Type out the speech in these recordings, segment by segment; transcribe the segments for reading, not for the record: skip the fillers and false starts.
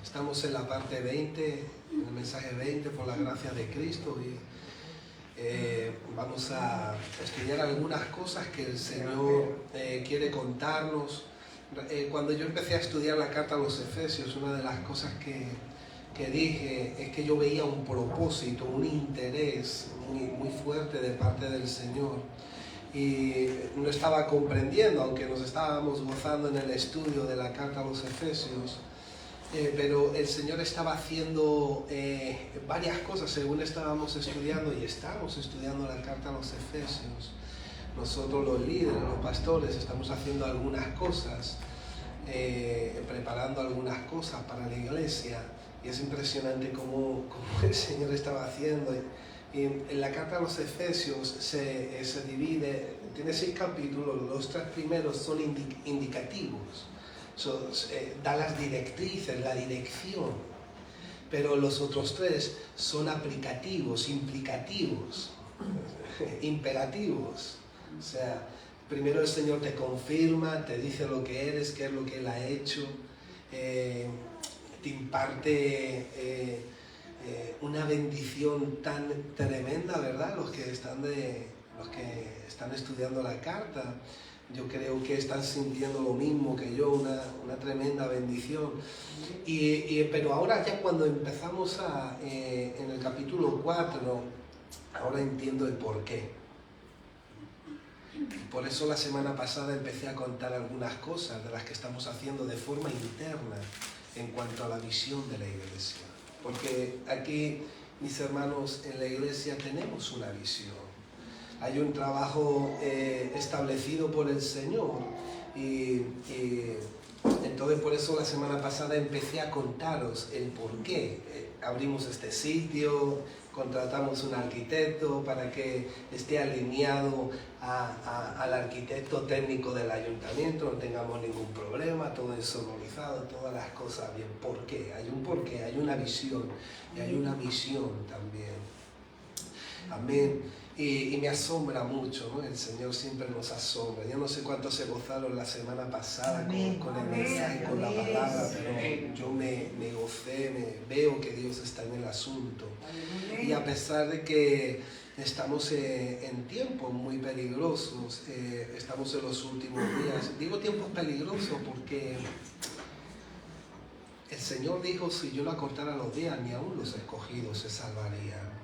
Estamos en la parte 20, en el mensaje 20, por la gracia de Cristo, y vamos a estudiar algunas cosas que el Señor quiere contarnos. Cuando yo empecé a estudiar la carta a los Efesios, una de las cosas que dije es que yo veía un propósito, un interés muy fuerte de parte del Señor, y no estaba comprendiendo, aunque nos estábamos gozando en el estudio de la carta a los Efesios, pero el Señor estaba haciendo varias cosas según estábamos estudiando, y estamos estudiando la carta a los Efesios. Nosotros los líderes, los pastores, estamos haciendo algunas cosas, preparando algunas cosas para la iglesia, y es impresionante cómo el Señor estaba haciendo. Y en la carta a los Efesios se divide, tiene 6 capítulos. Los 3 primeros son indicativos, da las directrices, la dirección, pero los otros 3 son aplicativos, implicativos, imperativos. O sea, primero el Señor te confirma, te dice lo que eres, qué es lo que Él ha hecho, te imparte una bendición tan tremenda, ¿verdad? Los que están estudiando la carta, yo creo que están sintiendo lo mismo que yo, una tremenda bendición. Pero ahora ya cuando empezamos en el capítulo 4, ahora entiendo el porqué. Por eso la semana pasada empecé a contar algunas cosas de las que estamos haciendo de forma interna en cuanto a la visión de la iglesia. Porque aquí, mis hermanos, en la iglesia tenemos una visión. Hay un trabajo establecido por el Señor, y entonces por eso la semana pasada empecé a contaros el por qué. Abrimos este sitio, contratamos un arquitecto para que esté alineado al arquitecto técnico del ayuntamiento, no tengamos ningún problema, todo insonorizado, todas las cosas bien. ¿Por qué? Hay un porqué, hay una visión y hay una misión también. Amén. Y me asombra mucho, ¿no? El Señor siempre nos asombra. Yo no sé cuántos se gozaron la semana pasada con el mensaje, con la palabra, pero yo me gocé, veo que Dios está en el asunto. Y a pesar de que estamos en tiempos muy peligrosos, estamos en los últimos días. Digo tiempos peligrosos porque el Señor dijo, si yo no acortara los días, ni aún los escogidos se salvarían.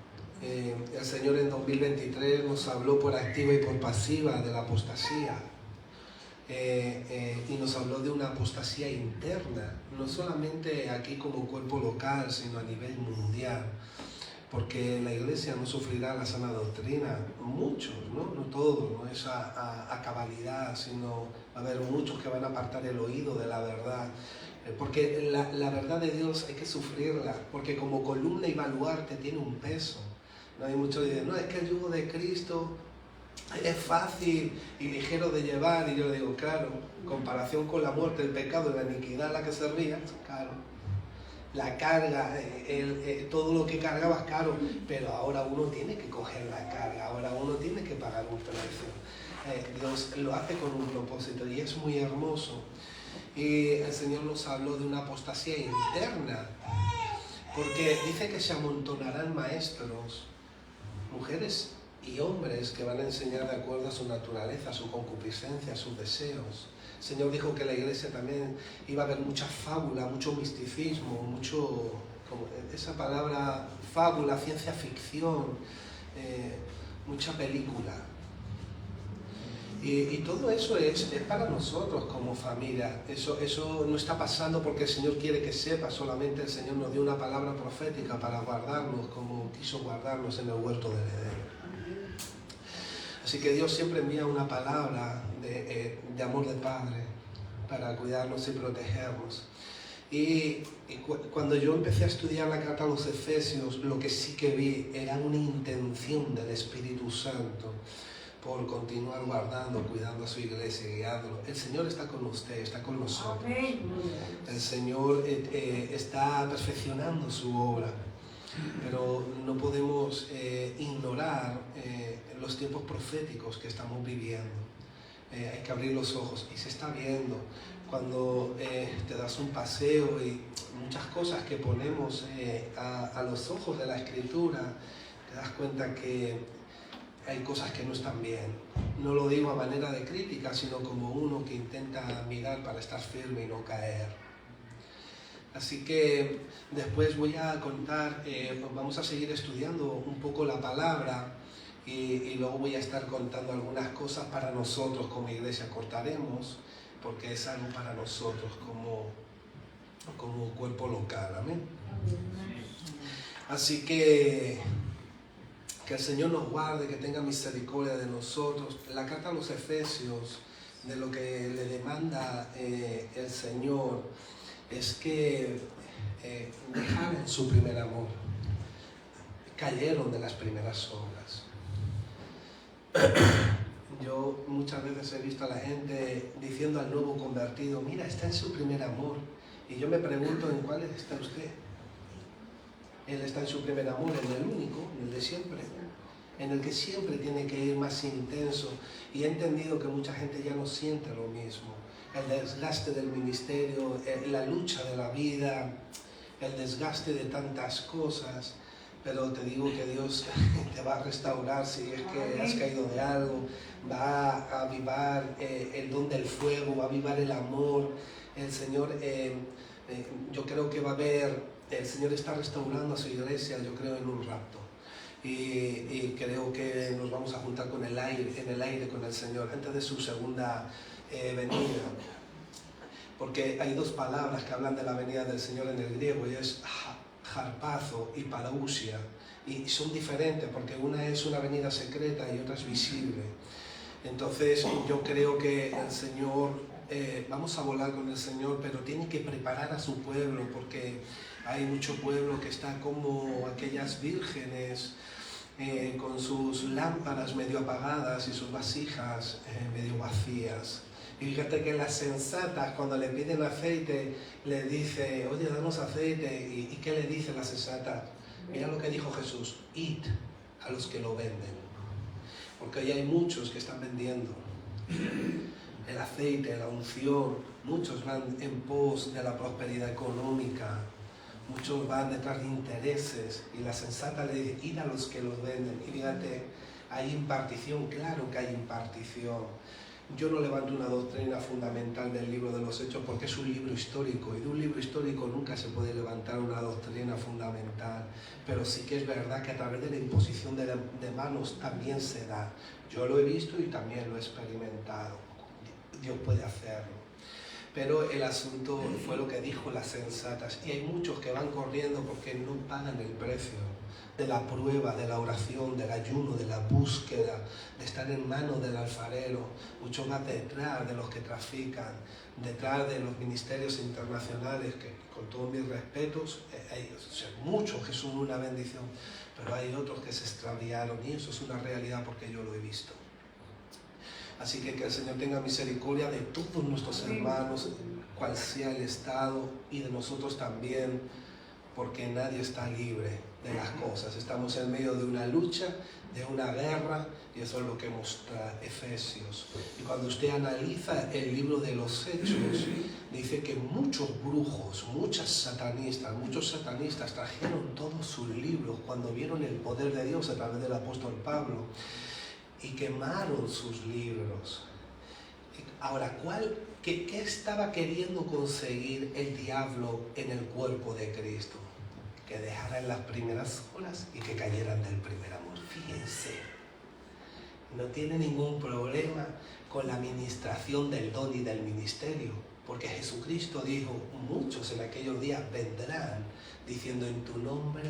El Señor en 2023 nos habló por activa y por pasiva de la apostasía, y nos habló de una apostasía interna, no solamente aquí como cuerpo local, sino a nivel mundial, porque la iglesia no sufrirá la sana doctrina, muchos, no todos, no es a cabalidad, sino va a haber muchos que van a apartar el oído de la verdad. Porque la verdad de Dios hay que sufrirla, porque como columna y baluarte tiene un peso. No hay muchos que dicen, no, es que el yugo de Cristo es fácil y ligero de llevar, y yo le digo, claro, en comparación con la muerte, el pecado y la iniquidad a la que servías, claro, la carga, todo lo que cargabas, caro, pero ahora uno tiene que coger la carga, ahora uno tiene que pagar un precio. Dios lo hace con un propósito y es muy hermoso. Y el Señor nos habló de una apostasía interna, porque dice que se amontonarán maestros, mujeres y hombres que van a enseñar de acuerdo a su naturaleza, a su concupiscencia, a sus deseos. El Señor dijo que en la iglesia también iba a haber mucha fábula, mucho misticismo, como esa palabra fábula, ciencia ficción, mucha película. Y todo eso es para nosotros como familia. Eso no está pasando porque el Señor quiere que sepa, solamente el Señor nos dio una palabra profética para guardarnos como quiso guardarnos en el huerto del Edén. Así que Dios siempre envía una palabra de amor de Padre para cuidarnos y protegernos. Y cuando yo empecé a estudiar la carta a los Efesios, lo que sí que vi era una intención del Espíritu Santo por continuar guardando, cuidando a su iglesia, guiándolo. El Señor está con usted, está con nosotros. El Señor está perfeccionando su obra, pero no podemos ignorar los tiempos proféticos que estamos viviendo. Hay que abrir los ojos, y se está viendo cuando te das un paseo y muchas cosas que ponemos a los ojos de la Escritura, te das cuenta que hay cosas que no están bien. No lo digo a manera de crítica, sino como uno que intenta mirar para estar firme y no caer. Así que después voy a contar, vamos a seguir estudiando un poco la palabra y luego voy a estar contando algunas cosas para nosotros como iglesia. Cortaremos porque es algo para nosotros como cuerpo local. Amén. Así que el Señor nos guarde, que tenga misericordia de nosotros. La carta a los Efesios, de lo que le demanda el Señor, es que dejaron su primer amor, cayeron de las primeras obras. Yo muchas veces he visto a la gente diciendo al nuevo convertido, mira, está en su primer amor. Y yo me pregunto, ¿en cuál está usted? Él está en su primer amor, en el único, en el de siempre, en el que siempre tiene que ir más intenso. Y he entendido que mucha gente ya no siente lo mismo. El desgaste del ministerio, la lucha de la vida, el desgaste de tantas cosas. Pero te digo que Dios te va a restaurar si es que has caído de algo, va a avivar el don del fuego, va a avivar el amor. El Señor, yo creo que va a haber, el Señor está restaurando a su iglesia, yo creo, en un rapto. Y creo que nos vamos a juntar en el aire con el Señor antes de su segunda venida. Porque hay dos palabras que hablan de la venida del Señor en el griego, y es harpazo y parousia, y son diferentes porque una es una venida secreta y otra es visible. Entonces yo creo que el Señor, vamos a volar con el Señor, pero tiene que preparar a su pueblo, porque hay mucho pueblo que está como aquellas vírgenes con sus lámparas medio apagadas y sus vasijas medio vacías. Y fíjate que las sensatas, cuando le piden aceite, le dice, oye, danos aceite. ¿Y qué le dice la sensata? Mira lo que dijo Jesús, id a los que lo venden. Porque hoy hay muchos que están vendiendo el aceite, la unción. Muchos van en pos de la prosperidad económica. Muchos van detrás de intereses. Y la sensata le dice, id a los que los venden. Y fíjate, hay impartición, claro que hay impartición. Yo no levanto una doctrina fundamental del libro de los Hechos porque es un libro histórico, y de un libro histórico nunca se puede levantar una doctrina fundamental, pero sí que es verdad que a través de la imposición de manos también se da. Yo lo he visto y también lo he experimentado. Dios puede hacerlo. Pero el asunto fue lo que dijo las sensatas, y hay muchos que van corriendo porque no pagan el precio de la prueba, de la oración, del ayuno, de la búsqueda, de estar en manos del alfarero. Muchos van detrás de los que trafican, detrás de los ministerios internacionales, que con todos mis respetos, hay muchos que son una bendición, pero hay otros que se extraviaron, y eso es una realidad porque yo lo he visto. Así que el Señor tenga misericordia de todos nuestros hermanos, cual sea el estado, y de nosotros también, porque nadie está libre de las cosas. Estamos en medio de una lucha, de una guerra, y eso es lo que muestra Efesios. Y cuando usted analiza el libro de los Hechos, dice que muchos brujos, muchos satanistas trajeron todos sus libros cuando vieron el poder de Dios a través del apóstol Pablo, y quemaron sus libros. Ahora, ¿qué estaba queriendo conseguir el diablo en el cuerpo de Cristo? Que dejaran las primeras olas y que cayeran del primer amor. Fíjense, no tiene ningún problema con la administración del don y del ministerio, porque Jesucristo dijo, muchos en aquellos días vendrán diciendo, en tu nombre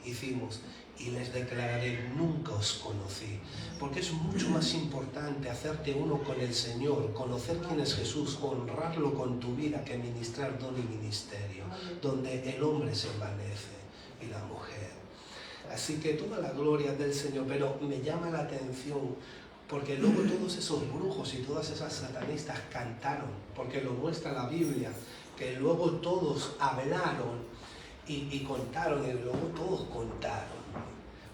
hicimos, y les declararé, nunca os conocí. Porque es mucho más importante hacerte uno con el Señor, conocer quién es Jesús, honrarlo con tu vida, que ministrar don y ministerio, donde el hombre se envanece y la mujer. Así que toda la gloria del Señor, pero me llama la atención porque luego todos esos brujos y todas esas satanistas cantaron, porque lo muestra la Biblia, que luego todos hablaron y contaron, y luego todos contaron.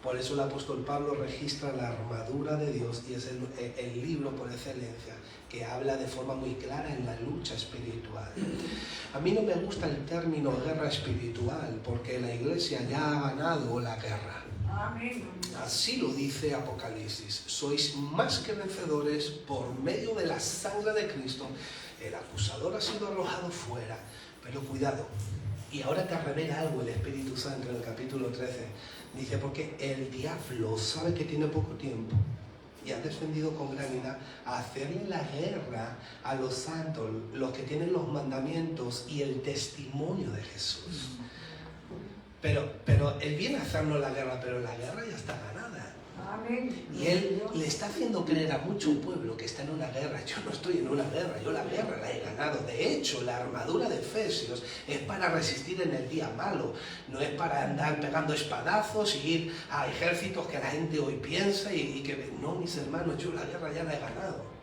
Por eso el apóstol Pablo registra la armadura de Dios y es el libro por excelencia que habla de forma muy clara en la lucha espiritual. A mí no me gusta el término guerra espiritual porque la iglesia ya ha ganado la guerra. Amén. Así lo dice Apocalipsis. Sois más que vencedores por medio de la sangre de Cristo. El acusador ha sido arrojado fuera. Pero cuidado. Y ahora te revela algo el Espíritu Santo en el capítulo 13. Dice, porque el diablo sabe que tiene poco tiempo y ha descendido con gran ira a hacerle la guerra a los santos, los que tienen los mandamientos y el testimonio de Jesús. Pero él viene a hacernos la guerra, pero la guerra ya está ganada. Amén. Y él le está haciendo creer a mucho pueblo que está en una guerra. Yo no estoy en una guerra, yo la guerra la he ganado. De hecho, la armadura de Efesios es para resistir en el día malo. No es para andar pegando espadazos y ir a ejércitos que la gente hoy piensa y que... No, mis hermanos, yo la guerra ya la he ganado.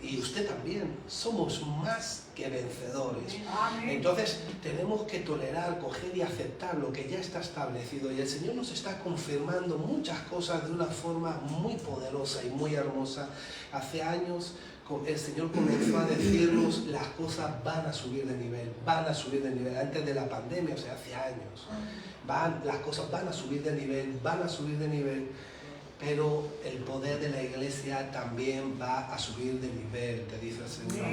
Y usted también. Somos más que vencedores. Amén. Entonces tenemos que tolerar, coger y aceptar lo que ya está establecido. Y el Señor nos está confirmando muchas cosas de una forma muy poderosa y muy hermosa. Hace años el Señor comenzó a decirnos las cosas van a subir de nivel, van a subir de nivel. Antes de la pandemia, o sea, hace años. Las cosas van a subir de nivel, van a subir de nivel. Pero el poder de la iglesia también va a subir de nivel, te dice el Señor.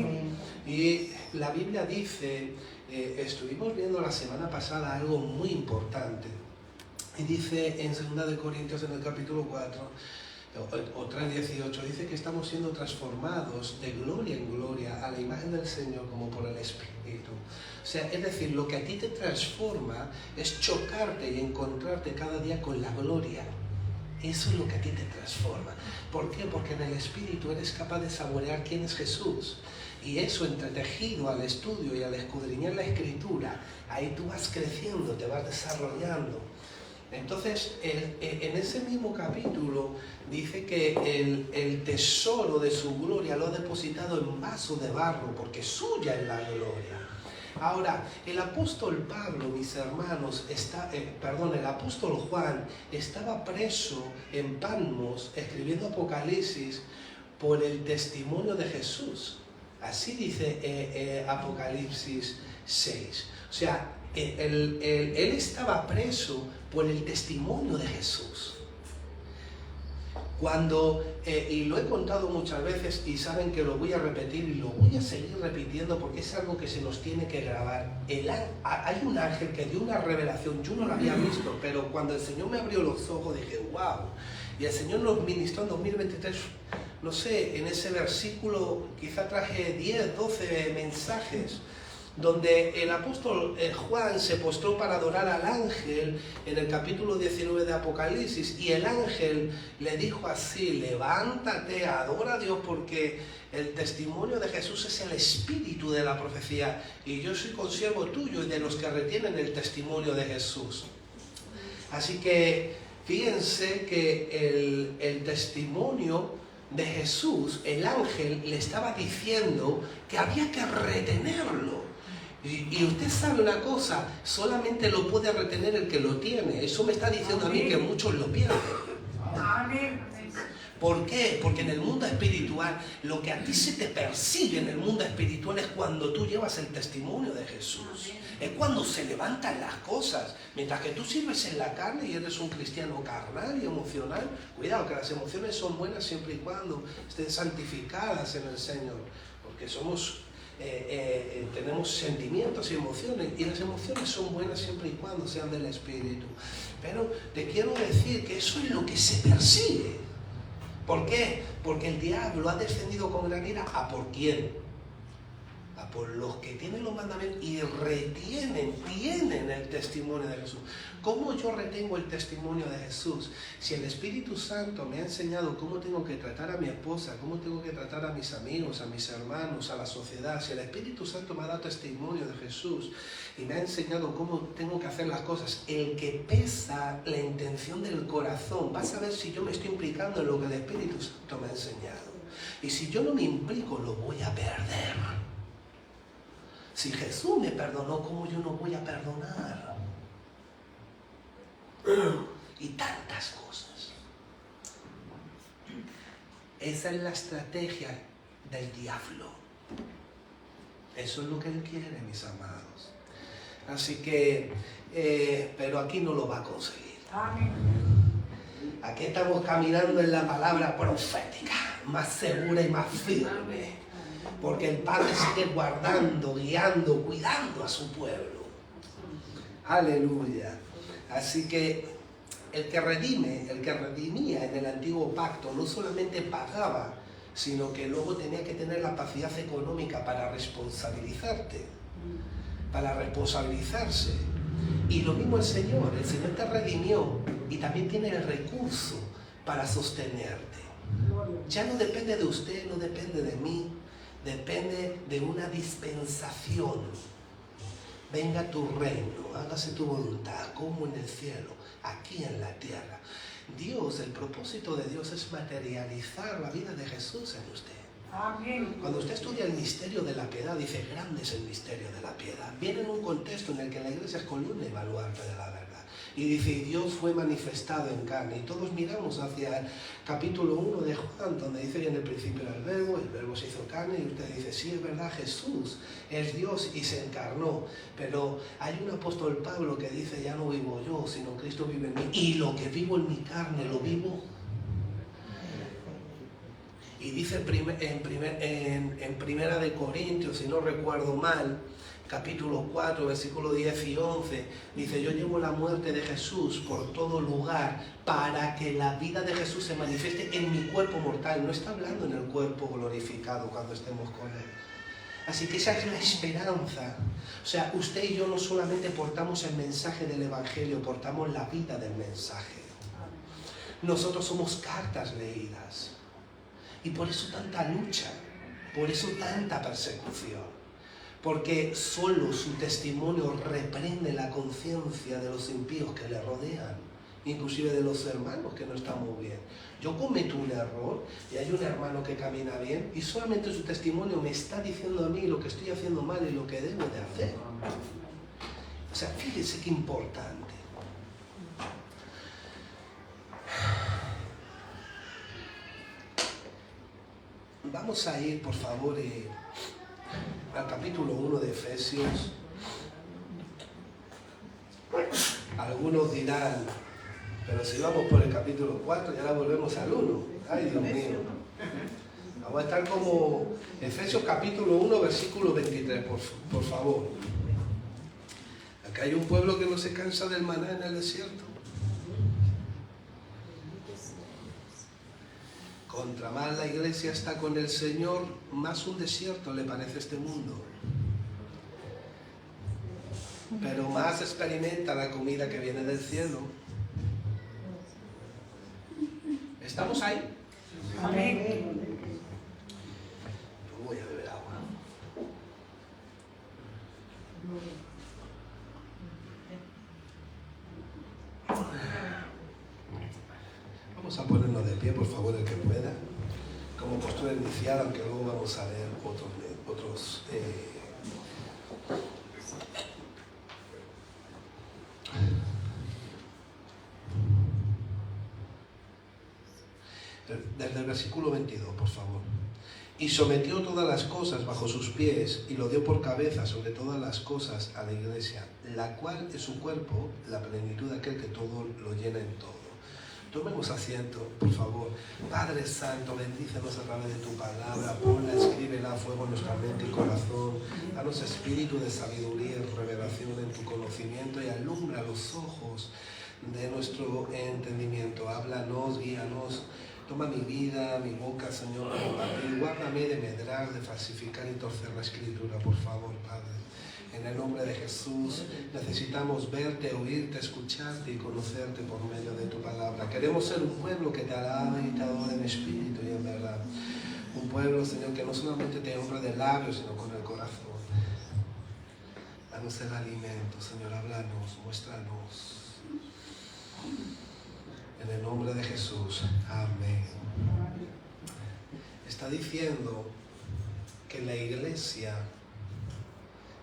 Y la Biblia dice, estuvimos viendo la semana pasada algo muy importante. Y dice en 2 de Corintios, en el capítulo 4, o 3:18, dice que estamos siendo transformados de gloria en gloria a la imagen del Señor como por el Espíritu. O sea, es decir, lo que a ti te transforma es chocarte y encontrarte cada día con la gloria. Eso es lo que a ti te transforma. ¿Por qué? Porque en el Espíritu eres capaz de saborear quién es Jesús. Y eso entretejido al estudio y al escudriñar la Escritura, ahí tú vas creciendo, te vas desarrollando. Entonces, en ese mismo capítulo dice que el tesoro de su gloria lo ha depositado en vaso de barro, porque suya es la gloria. Ahora, el apóstol Pablo, mis hermanos, el apóstol Juan estaba preso en Patmos escribiendo Apocalipsis por el testimonio de Jesús. Así dice Apocalipsis 6. O sea, él estaba preso por el testimonio de Jesús. Y lo he contado muchas veces y saben que lo voy a repetir y lo voy a seguir repitiendo porque es algo que se nos tiene que grabar. Hay un ángel que dio una revelación, yo no la había visto, pero cuando el Señor me abrió los ojos dije, wow. Y el Señor nos ministró en 2023, no sé, en ese versículo quizá traje 10, 12 mensajes donde el apóstol Juan se postró para adorar al ángel en el capítulo 19 de Apocalipsis, y el ángel le dijo así: levántate, adora a Dios, porque el testimonio de Jesús es el espíritu de la profecía, y yo soy consiervo tuyo y de los que retienen el testimonio de Jesús. Así que fíjense que el testimonio de Jesús, el ángel le estaba diciendo que había que retenerlo. Y usted sabe una cosa, solamente lo puede retener el que lo tiene. Eso me está diciendo a mí que muchos lo pierden. Amén. ¿Por qué? Porque en el mundo espiritual, lo que a ti se te persigue en el mundo espiritual es cuando tú llevas el testimonio de Jesús. Es cuando se levantan las cosas. Mientras que tú sirves en la carne y eres un cristiano carnal y emocional, cuidado, que las emociones son buenas siempre y cuando estén santificadas en el Señor. Porque tenemos sentimientos y emociones, y las emociones son buenas siempre y cuando sean del Espíritu. Pero te quiero decir que eso es lo que se persigue. ¿Por qué? Porque el diablo ha descendido con gran ira. ¿A por quién? A por los que tienen los mandamientos y tienen el testimonio de Jesús. ¿Cómo yo retengo el testimonio de Jesús? Si el Espíritu Santo me ha enseñado cómo tengo que tratar a mi esposa, cómo tengo que tratar a mis amigos, a mis hermanos, a la sociedad, si el Espíritu Santo me ha dado testimonio de Jesús y me ha enseñado cómo tengo que hacer las cosas, el que pesa la intención del corazón va a saber si yo me estoy implicando en lo que el Espíritu Santo me ha enseñado. Y si yo no me implico, lo voy a perder. Si Jesús me perdonó, ¿cómo yo no voy a perdonar? y tantas cosas. Esa es la estrategia del diablo. Eso es lo que él quiere, mis amados. Así que, pero aquí no lo va a conseguir. Amén. Aquí estamos caminando en la palabra profética, más segura y más firme. Porque el Padre sigue guardando, guiando, cuidando a su pueblo. Aleluya. Así que el que redimía en el antiguo pacto, no solamente pagaba, sino que luego tenía que tener la capacidad económica para responsabilizarse. Y lo mismo el Señor te redimió y también tiene el recurso para sostenerte. Ya no depende de usted, no depende de mí, depende de una dispensación. Venga tu reino, hágase tu voluntad, como en el cielo, aquí en la tierra. Dios, el propósito de Dios es materializar la vida de Jesús en usted. Amén. Cuando usted estudia el misterio de la piedad, dice, grande es el misterio de la piedad. Viene en un contexto en el que la iglesia es columna y baluarte de la verdad. Y dice, Dios fue manifestado en carne. Y todos miramos hacia el capítulo 1 de Juan, donde dice, y en el principio era el verbo se hizo carne. Y usted dice, sí, es verdad, Jesús es Dios y se encarnó. Pero hay un apóstol Pablo que dice, ya no vivo yo, sino Cristo vive en mí. Y lo que vivo en mi carne, lo vivo. Y dice en Primera de Corintios, si no recuerdo mal, capítulo 4, versículo 10 y 11, dice, yo llevo la muerte de Jesús por todo lugar para que la vida de Jesús se manifieste en mi cuerpo mortal. No está hablando en el cuerpo glorificado cuando estemos con Él. Así que esa es la esperanza. O sea, usted y yo no solamente portamos el mensaje del Evangelio, portamos la vida del mensaje. Nosotros somos cartas leídas. Y por eso tanta lucha, por eso tanta persecución. Porque solo su testimonio reprende la conciencia de los impíos que le rodean, inclusive de los hermanos que no estamos bien. Yo cometo un error y hay un hermano que camina bien y solamente su testimonio me está diciendo a mí lo que estoy haciendo mal y lo que debo de hacer. O sea, fíjese qué importante. Vamos a ir, por favor, al capítulo 1 de Efesios. Algunos dirán, pero si vamos por el capítulo 4 y ahora volvemos al 1. Ay, Dios mío. Vamos a estar como Efesios capítulo 1, versículo 23, por favor. Acá hay un pueblo que no se cansa del maná en el desierto. Contra más la iglesia está con el Señor, más un desierto le parece este mundo. Pero más experimenta la comida que viene del cielo. ¿Estamos ahí? Amén. Voy a beber agua. Vamos a ponernos de pie, por favor, el que pueda, como postura inicial, aunque luego vamos a leer otros desde el versículo 22, por favor. Y sometió todas las cosas bajo sus pies y lo dio por cabeza sobre todas las cosas a la iglesia, la cual es su cuerpo, la plenitud de aquel que todo lo llena en todo. Tomemos asiento, por favor. Padre Santo, bendícenos a través de tu palabra, ponla, escríbela a fuego en nuestra mente y corazón. Danos espíritu de sabiduría y revelación en tu conocimiento y alumbra los ojos de nuestro entendimiento. Háblanos, guíanos. Toma mi vida, mi boca, Señor, para compartir. Guárdame de medrar, de falsificar y torcer la escritura, por favor, Padre. En el nombre de Jesús, necesitamos verte, oírte, escucharte y conocerte por medio de tu palabra. Queremos ser un pueblo que te alabe y te adore en espíritu y en verdad. Un pueblo, Señor, que no solamente te honra de labios, sino con el corazón. Danos el alimento, Señor, háblanos, muéstranos. En el nombre de Jesús, amén. Está diciendo que la iglesia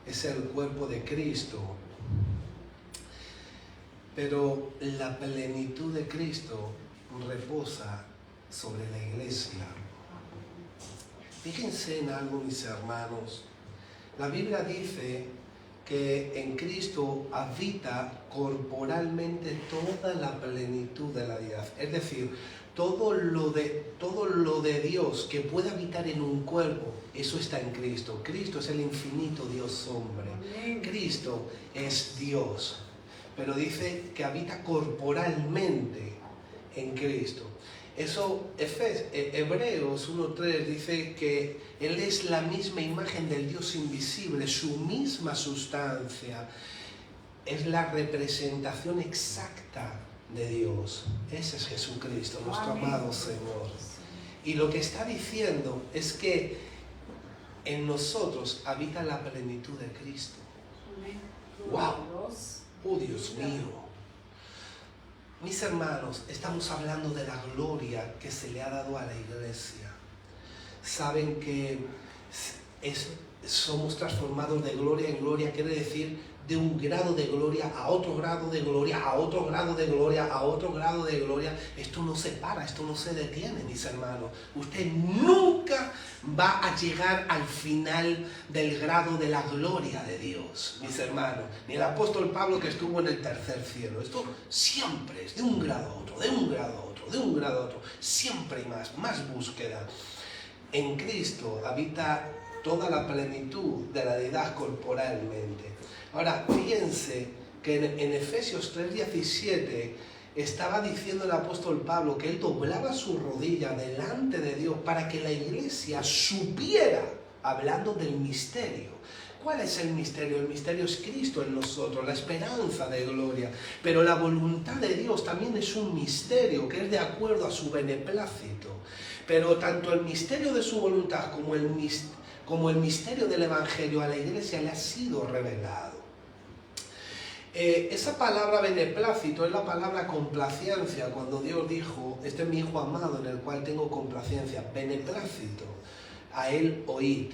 es el cuerpo de Cristo. pero la plenitud de Cristo reposa sobre la iglesia. Fíjense en algo, mis hermanos. La Biblia dice que en Cristo habita corporalmente toda la plenitud de la deidad. Es decir, todo lo de Dios que puede habitar en un cuerpo, eso está en Cristo. Cristo es el infinito Dios hombre. Cristo es Dios. Pero dice que habita corporalmente en Cristo. Eso, Hebreos 1:3 dice que Él es la misma imagen del Dios invisible, su misma sustancia. Es la representación exacta de Dios. Ese es Jesucristo, nuestro amado Señor. Y lo que está diciendo es que en nosotros habita la plenitud de Cristo. ¡Wow! ¡Oh, Dios mío! Mis hermanos, estamos hablando de la gloria que se le ha dado a la iglesia. Saben que somos transformados de gloria en gloria, quiere decir de un grado de gloria a otro grado de gloria, a otro grado de gloria, a otro grado de gloria. Esto no se para, esto no se detiene, mis hermanos. Usted nunca va a llegar al final del grado de la gloria de Dios, mis hermanos. Ni el apóstol Pablo, que estuvo en el tercer cielo. Esto siempre es de un grado a otro, de un grado a otro, de un grado a otro. Siempre hay más búsqueda. En Cristo habita toda la plenitud de la deidad corporalmente. Ahora, fíjense que en Efesios 3:17 estaba diciendo el apóstol Pablo que él doblaba su rodilla delante de Dios para que la iglesia supiera, hablando del misterio. ¿Cuál es el misterio? El misterio es Cristo en nosotros, la esperanza de gloria. Pero la voluntad de Dios también es un misterio que es de acuerdo a su beneplácito. Pero tanto el misterio de su voluntad como el misterio del Evangelio a la iglesia le ha sido revelado. Esa palabra beneplácito es la palabra complacencia. Cuando Dios dijo, este es mi hijo amado en el cual tengo complacencia, beneplácito, a él oíd.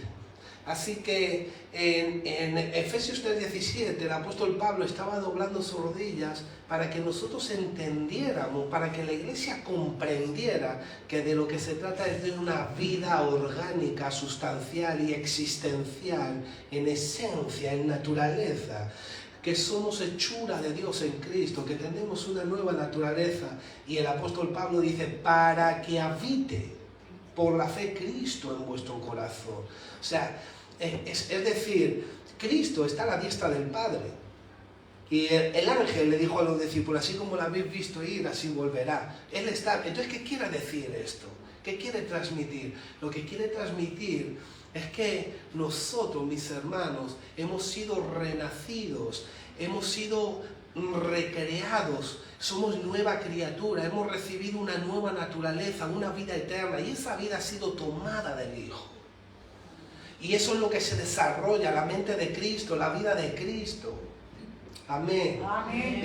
Así que en Efesios 3:17 el apóstol Pablo estaba doblando sus rodillas para que nosotros entendiéramos, para que la iglesia comprendiera que de lo que se trata es de una vida orgánica, sustancial y existencial, en esencia, en naturaleza, que somos hechura de Dios en Cristo, que tenemos una nueva naturaleza. Y el apóstol Pablo dice, para que habite por la fe Cristo en vuestro corazón. O sea, es decir, Cristo está a la diestra del Padre. Y el ángel le dijo a los discípulos, así como lo habéis visto ir, así volverá. Él está. Entonces, ¿qué quiere decir esto? ¿Qué quiere transmitir? Lo que quiere transmitir es que nosotros, mis hermanos, hemos sido renacidos, hemos sido recreados, somos nueva criatura, hemos recibido una nueva naturaleza, una vida eterna, y esa vida ha sido tomada del Hijo. Y eso es lo que se desarrolla, la mente de Cristo, la vida de Cristo. Amén. Amén.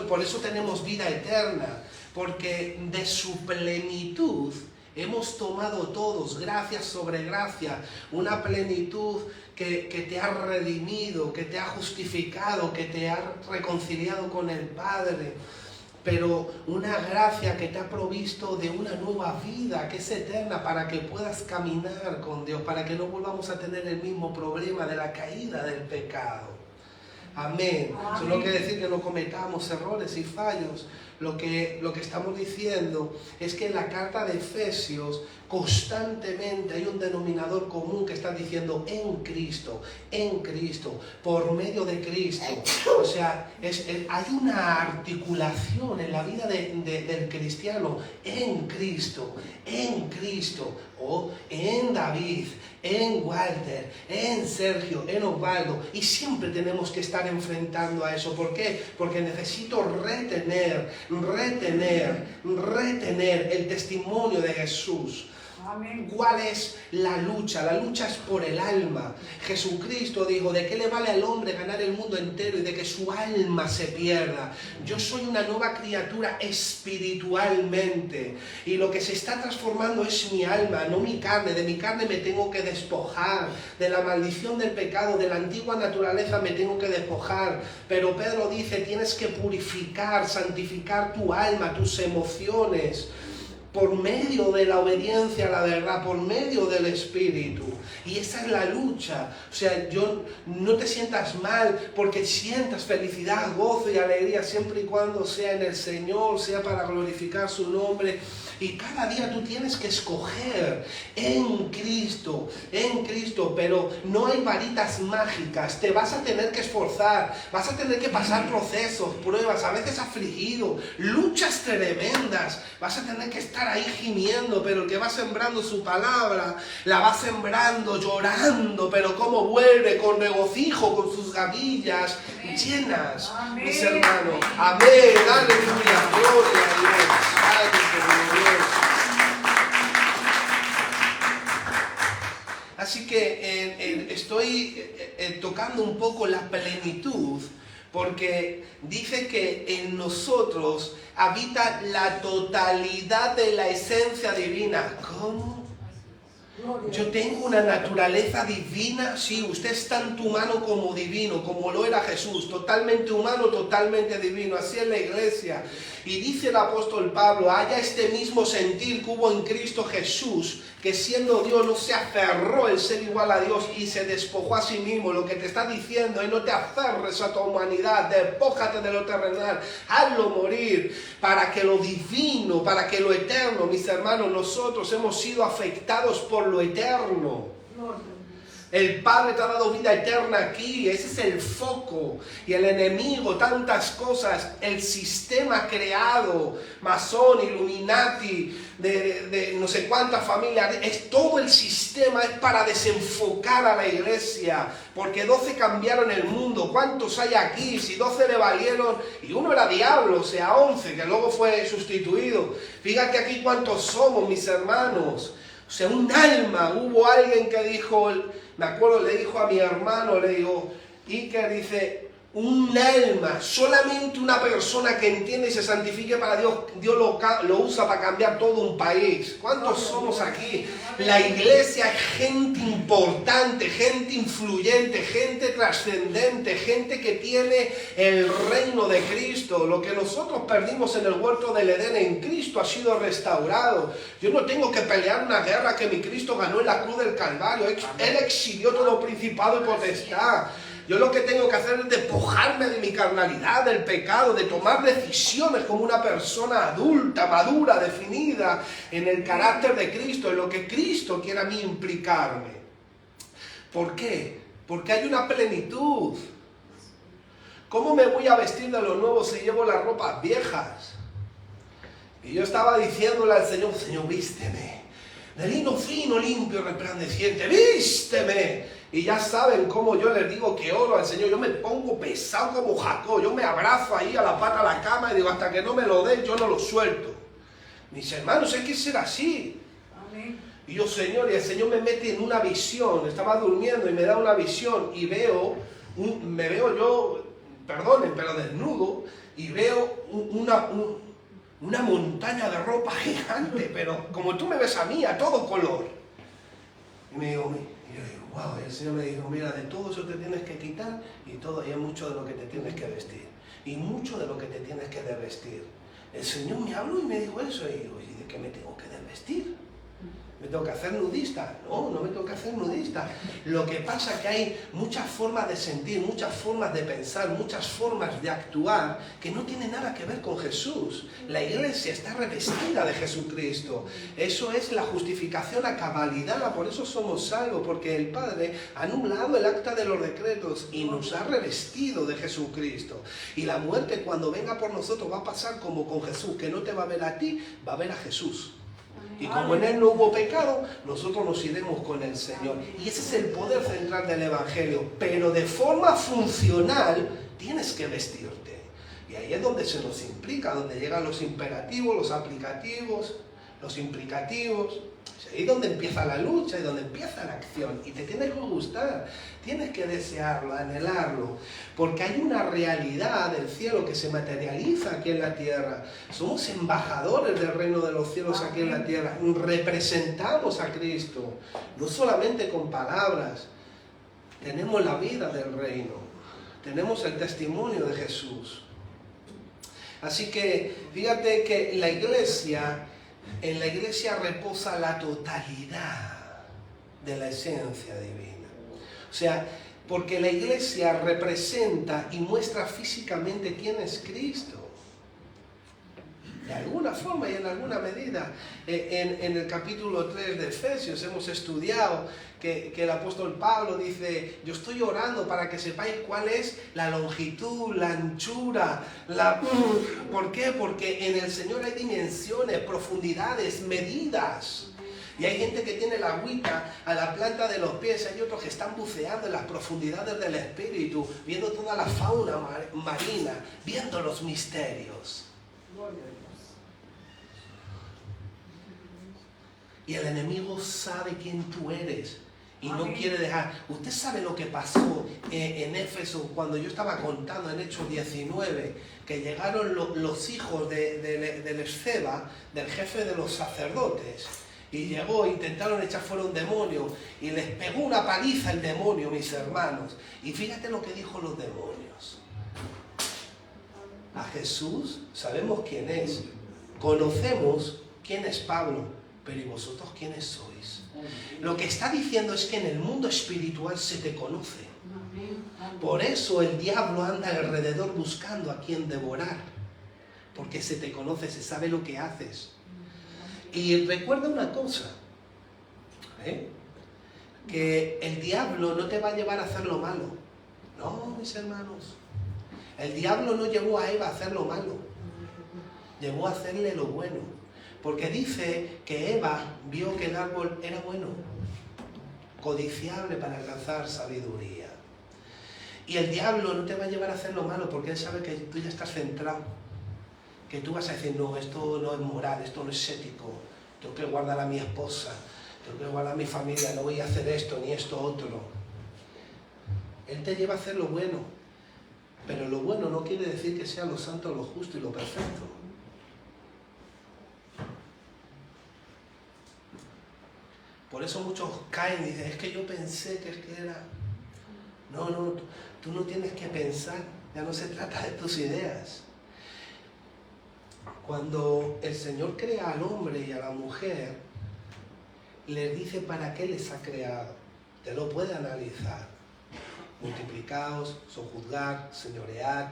Por eso tenemos vida eterna, porque de su plenitud hemos tomado todos, gracia sobre gracia, una plenitud que te ha redimido, que te ha justificado, que te ha reconciliado con el Padre, pero una gracia que te ha provisto de una nueva vida que es eterna para que puedas caminar con Dios, para que no volvamos a tener el mismo problema de la caída del pecado. Amén. Eso no quiere decir que no cometamos errores y fallos. Lo que estamos diciendo es que en la carta de Efesios constantemente hay un denominador común que está diciendo en Cristo, por medio de Cristo. O sea, hay una articulación en la vida del cristiano en Cristo, o en David, en Walter, en Sergio, en Osvaldo, y siempre tenemos que estar enfrentando a eso. ¿Por qué? Porque necesito retener el testimonio de Jesús. Amén. ¿Cuál es la lucha? La lucha es por el alma. Jesucristo dijo, ¿de qué le vale al hombre ganar el mundo entero y de que su alma se pierda? Yo soy una nueva criatura espiritualmente y lo que se está transformando es mi alma, no mi carne. De mi carne me tengo que despojar, de la maldición del pecado, de la antigua naturaleza me tengo que despojar. Pero Pedro dice, tienes que purificar, santificar tu alma, tus emociones, por medio de la obediencia a la verdad, por medio del Espíritu. Y esa es la lucha. O sea, no te sientas mal porque sientas felicidad, gozo y alegría siempre y cuando sea en el Señor, sea para glorificar su nombre. Y cada día tú tienes que escoger en Cristo, pero no hay varitas mágicas, te vas a tener que esforzar, vas a tener que pasar procesos, pruebas, a veces afligido, luchas tremendas, vas a tener que estar ahí gimiendo, pero el que va sembrando su palabra, la va sembrando llorando, pero como vuelve con regocijo, con sus gavillas llenas, Amén. mis hermanos. Amén, aleluya, gloria a Dios. Ay, Dios. Así que estoy tocando un poco la plenitud, porque dice que en nosotros habita la totalidad de la esencia divina. ¿Cómo? Yo tengo una naturaleza divina, sí, usted es tanto humano como divino, como lo era Jesús, totalmente humano, totalmente divino, así es la iglesia. Y dice el apóstol Pablo, haya este mismo sentir que hubo en Cristo Jesús, que siendo Dios no se aferró el ser igual a Dios y se despojó a sí mismo. Lo que te está diciendo es no te aferres a tu humanidad, despójate de lo terrenal, hazlo morir, para que lo divino, para que lo eterno, mis hermanos, nosotros hemos sido afectados por lo eterno. El Padre te ha dado vida eterna aquí, ese es el foco. Y el enemigo, tantas cosas, el sistema creado, masón, Illuminati, de no sé cuántas familias, todo el sistema es para desenfocar a la iglesia, porque 12 cambiaron el mundo. ¿Cuántos hay aquí? Si 12 le valieron, y uno era diablo, o sea 11, que luego fue sustituido. Fíjate aquí cuántos somos, mis hermanos. O sea, un alma. Hubo alguien que dijo, me acuerdo, le dijo a mi hermano, le digo, Iker, dice, un alma, solamente una persona que entiende y se santifique para Dios, Dios lo usa para cambiar todo un país. ¿Cuántos somos aquí? La iglesia es gente importante, gente influyente, gente trascendente, gente que tiene el reino de Cristo. Lo que nosotros perdimos en el huerto del Edén, en Cristo ha sido restaurado. Yo no tengo que pelear una guerra que mi Cristo ganó en la cruz del Calvario. Él exilió todo principado y potestad. Yo lo que tengo que hacer es despojarme de mi carnalidad, del pecado, de tomar decisiones como una persona adulta, madura, definida en el carácter de Cristo, en lo que Cristo quiere a mí implicarme. ¿Por qué? Porque hay una plenitud. ¿Cómo me voy a vestir de lo nuevo si llevo las ropas viejas? Y yo estaba diciéndole al Señor, Señor, vísteme de lino fino, limpio, resplandeciente, vísteme. Y ya saben cómo yo les digo que oro al Señor. Yo me pongo pesado como Jacob. Yo me abrazo ahí a la pata de la cama y digo, hasta que no me lo den, yo no lo suelto. Mis hermanos, hay que ser así. Amén. Y yo, Señor, y el Señor me mete en una visión. Estaba durmiendo y me da una visión y me veo yo, perdonen, pero desnudo, y veo una montaña de ropa gigante, pero como tú me ves a mí, a todo color. Y me digo, wow, y el Señor me dijo, mira, de todo eso te tienes que quitar y hay mucho de lo que te tienes que vestir. Y mucho de lo que te tienes que desvestir. El Señor me habló y me dijo eso. Y digo, ¿y de qué me tengo que desvestir? ¿Me tengo que hacer nudista? No, no me tengo que hacer nudista. Lo que pasa es que hay muchas formas de sentir, muchas formas de pensar, muchas formas de actuar que no tienen nada que ver con Jesús. La iglesia está revestida de Jesucristo. Eso es la justificación a cabalidad, por eso somos salvos, porque el Padre ha anulado el acta de los decretos y nos ha revestido de Jesucristo. Y la muerte cuando venga por nosotros va a pasar como con Jesús, que no te va a ver a ti, va a ver a Jesús. Y como en Él no hubo pecado, nosotros nos iremos con el Señor. Y ese es el poder central del Evangelio. Pero de forma funcional tienes que vestirte. Y ahí es donde se nos implica, donde llegan los imperativos, los aplicativos, los implicativos. Es ahí donde empieza la lucha y donde empieza la acción. Y te tiene que gustar, tienes que desearlo, anhelarlo. Porque hay una realidad del cielo que se materializa aquí en la tierra. Somos embajadores del reino de los cielos aquí en la tierra. Representamos a Cristo, no solamente con palabras. Tenemos la vida del reino. Tenemos el testimonio de Jesús. Así que fíjate que en la iglesia reposa la totalidad de la esencia divina. O sea, porque la iglesia representa y muestra físicamente quién es Cristo. De alguna forma y en alguna medida. En el capítulo 3 de Efesios hemos estudiado que el apóstol Pablo dice: yo estoy orando para que sepáis cuál es la longitud, la anchura, ¿Por qué? Porque en el Señor hay dimensiones, profundidades, medidas. Y hay gente que tiene la agüita a la planta de los pies, hay otros que están buceando en las profundidades del Espíritu, viendo toda la fauna marina, viendo los misterios. Y el enemigo sabe quién tú eres y no quiere dejar. Usted sabe lo que pasó en Éfeso cuando yo estaba contando en Hechos 19, que llegaron los hijos del Esceva, del jefe de los sacerdotes, y llegó, intentaron echar fuera un demonio y les pegó una paliza el demonio, mis hermanos. Y fíjate lo que dijo los demonios. A Jesús sabemos quién es, conocemos quién es Pablo, pero ¿y vosotros quiénes sois? Lo que está diciendo es que en el mundo espiritual se te conoce. Por eso el diablo anda alrededor buscando a quien devorar, porque se te conoce, se sabe lo que haces. Y recuerda una cosa, que el diablo no te va a llevar a hacer lo malo. No, mis hermanos. El diablo no llevó a Eva a hacer lo malo, llevó a hacerle lo bueno. Porque dice que Eva vio que el árbol era bueno, codiciable para alcanzar sabiduría. Y el diablo no te va a llevar a hacer lo malo porque él sabe que tú ya estás centrado. Que tú vas a decir: no, esto no es moral, esto no es ético, tengo que guardar a mi esposa, tengo que guardar a mi familia, no voy a hacer esto ni esto otro. Él te lleva a hacer lo bueno, pero lo bueno no quiere decir que sea lo santo, lo justo y lo perfecto. Por eso muchos caen y dicen: es que yo pensé que era... No, tú no tienes que pensar, ya no se trata de tus ideas. Cuando el Señor crea al hombre y a la mujer, les dice para qué les ha creado. Te lo puede analizar. Multiplicaos, sojuzgad, señoread,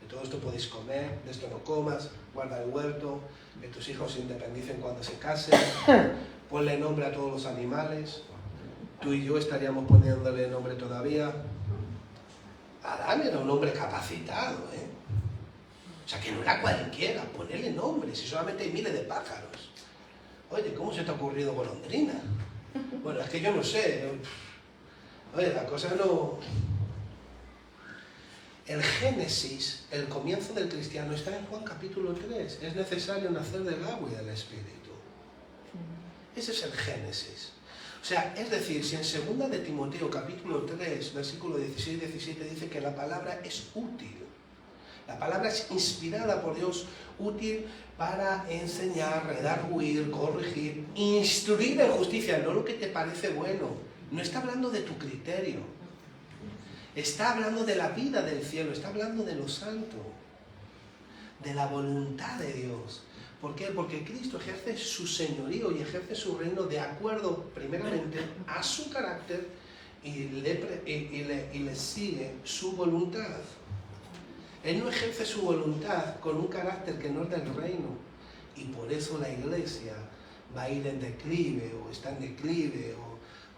de todo esto podéis comer, de esto no comas, guarda el huerto, que tus hijos se independicen cuando se casen, ponle nombre a todos los animales. Tú y yo estaríamos poniéndole nombre todavía. Adán era un hombre capacitado, O sea, que no era cualquiera, ponerle nombre, si solamente hay miles de pájaros. Oye, ¿cómo se te ha ocurrido golondrina? Bueno, es que yo no sé. Oye, la cosa no... El Génesis, el comienzo del cristiano, está en Juan capítulo 3. Es necesario nacer del agua y del Espíritu. Ese es el Génesis. O sea, es decir, si en 2 de Timoteo capítulo 3, versículo 16-17 dice que la palabra es útil. La palabra es inspirada por Dios, útil para enseñar, redarguir, corregir, instruir en justicia, no lo que te parece bueno. No está hablando de tu criterio. Está hablando de la vida del cielo, está hablando de lo santo, de la voluntad de Dios. ¿Por qué? Porque Cristo ejerce su señorío y ejerce su reino de acuerdo, primeramente, a su carácter y le sigue su voluntad. Él no ejerce su voluntad con un carácter que no es del reino. Y por eso la iglesia va a ir en declive, o está en declive,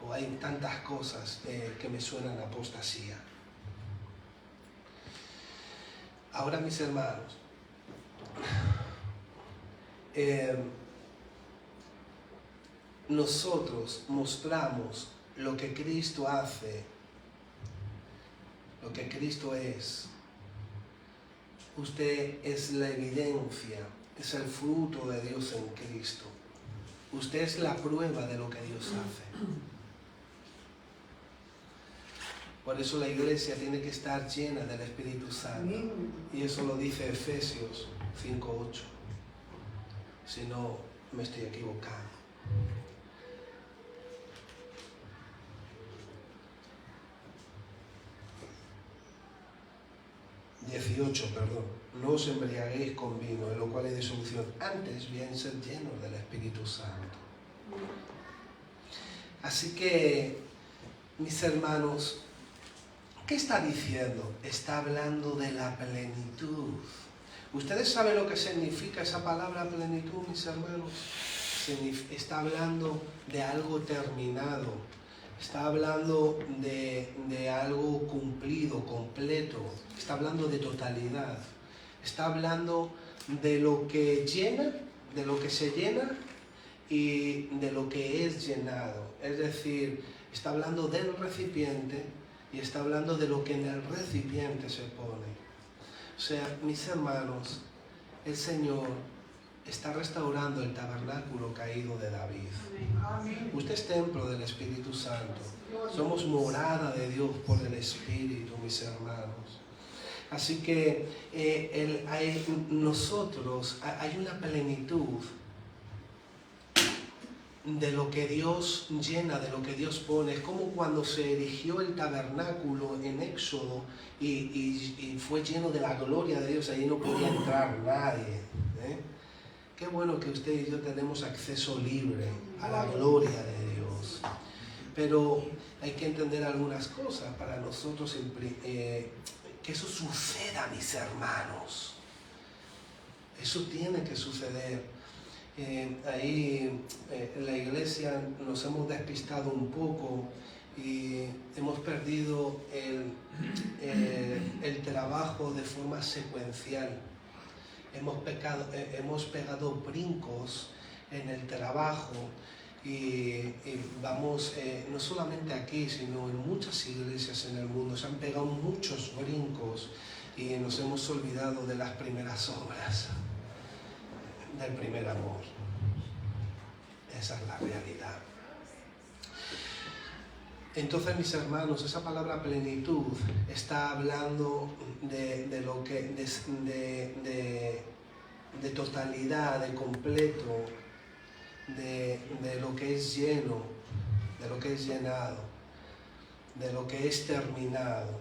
o hay tantas cosas que me suenan a apostasía. Ahora, mis hermanos, nosotros mostramos lo que Cristo hace, lo que Cristo es. Usted es la evidencia, es el fruto de Dios en Cristo. Usted es la prueba de lo que Dios hace. Por eso la iglesia tiene que estar llena del Espíritu Santo. Y eso lo dice Efesios 5:8. Si no, me estoy equivocando. 18, perdón. No os embriaguéis con vino, en lo cual hay disolución. Antes bien ser llenos del Espíritu Santo. Así que, mis hermanos, ¿qué está diciendo? Está hablando de la plenitud. ¿Ustedes saben lo que significa esa palabra plenitud, mis hermanos? Está hablando de algo terminado. Está hablando de algo cumplido, completo. Está hablando de totalidad. Está hablando de lo que llena, de lo que se llena y de lo que es llenado. Es decir, está hablando del recipiente y está hablando de lo que en el recipiente se pone. O sea, mis hermanos, el Señor está restaurando el tabernáculo caído de David. Usted es templo del Espíritu Santo. Somos morada de Dios por el Espíritu, mis hermanos. Así que nosotros hay una plenitud de lo que Dios llena, de lo que Dios pone. Es como cuando se erigió el tabernáculo en Éxodo y fue lleno de la gloria de Dios. Allí no podía entrar nadie. Qué bueno que usted y yo tenemos acceso libre a la gloria de Dios. Pero hay que entender algunas cosas para nosotros, que eso suceda, mis hermanos. Eso tiene que suceder. Ahí en la iglesia nos hemos despistado un poco y hemos perdido el trabajo de forma secuencial. Hemos pegado brincos en el trabajo y vamos, no solamente aquí, sino en muchas iglesias en el mundo, se han pegado muchos brincos y nos hemos olvidado de las primeras obras, del primer amor. Esa es la realidad. Entonces, mis hermanos, esa palabra plenitud está hablando de lo que de totalidad, de completo, de lo que es lleno, de lo que es llenado, de lo que es terminado.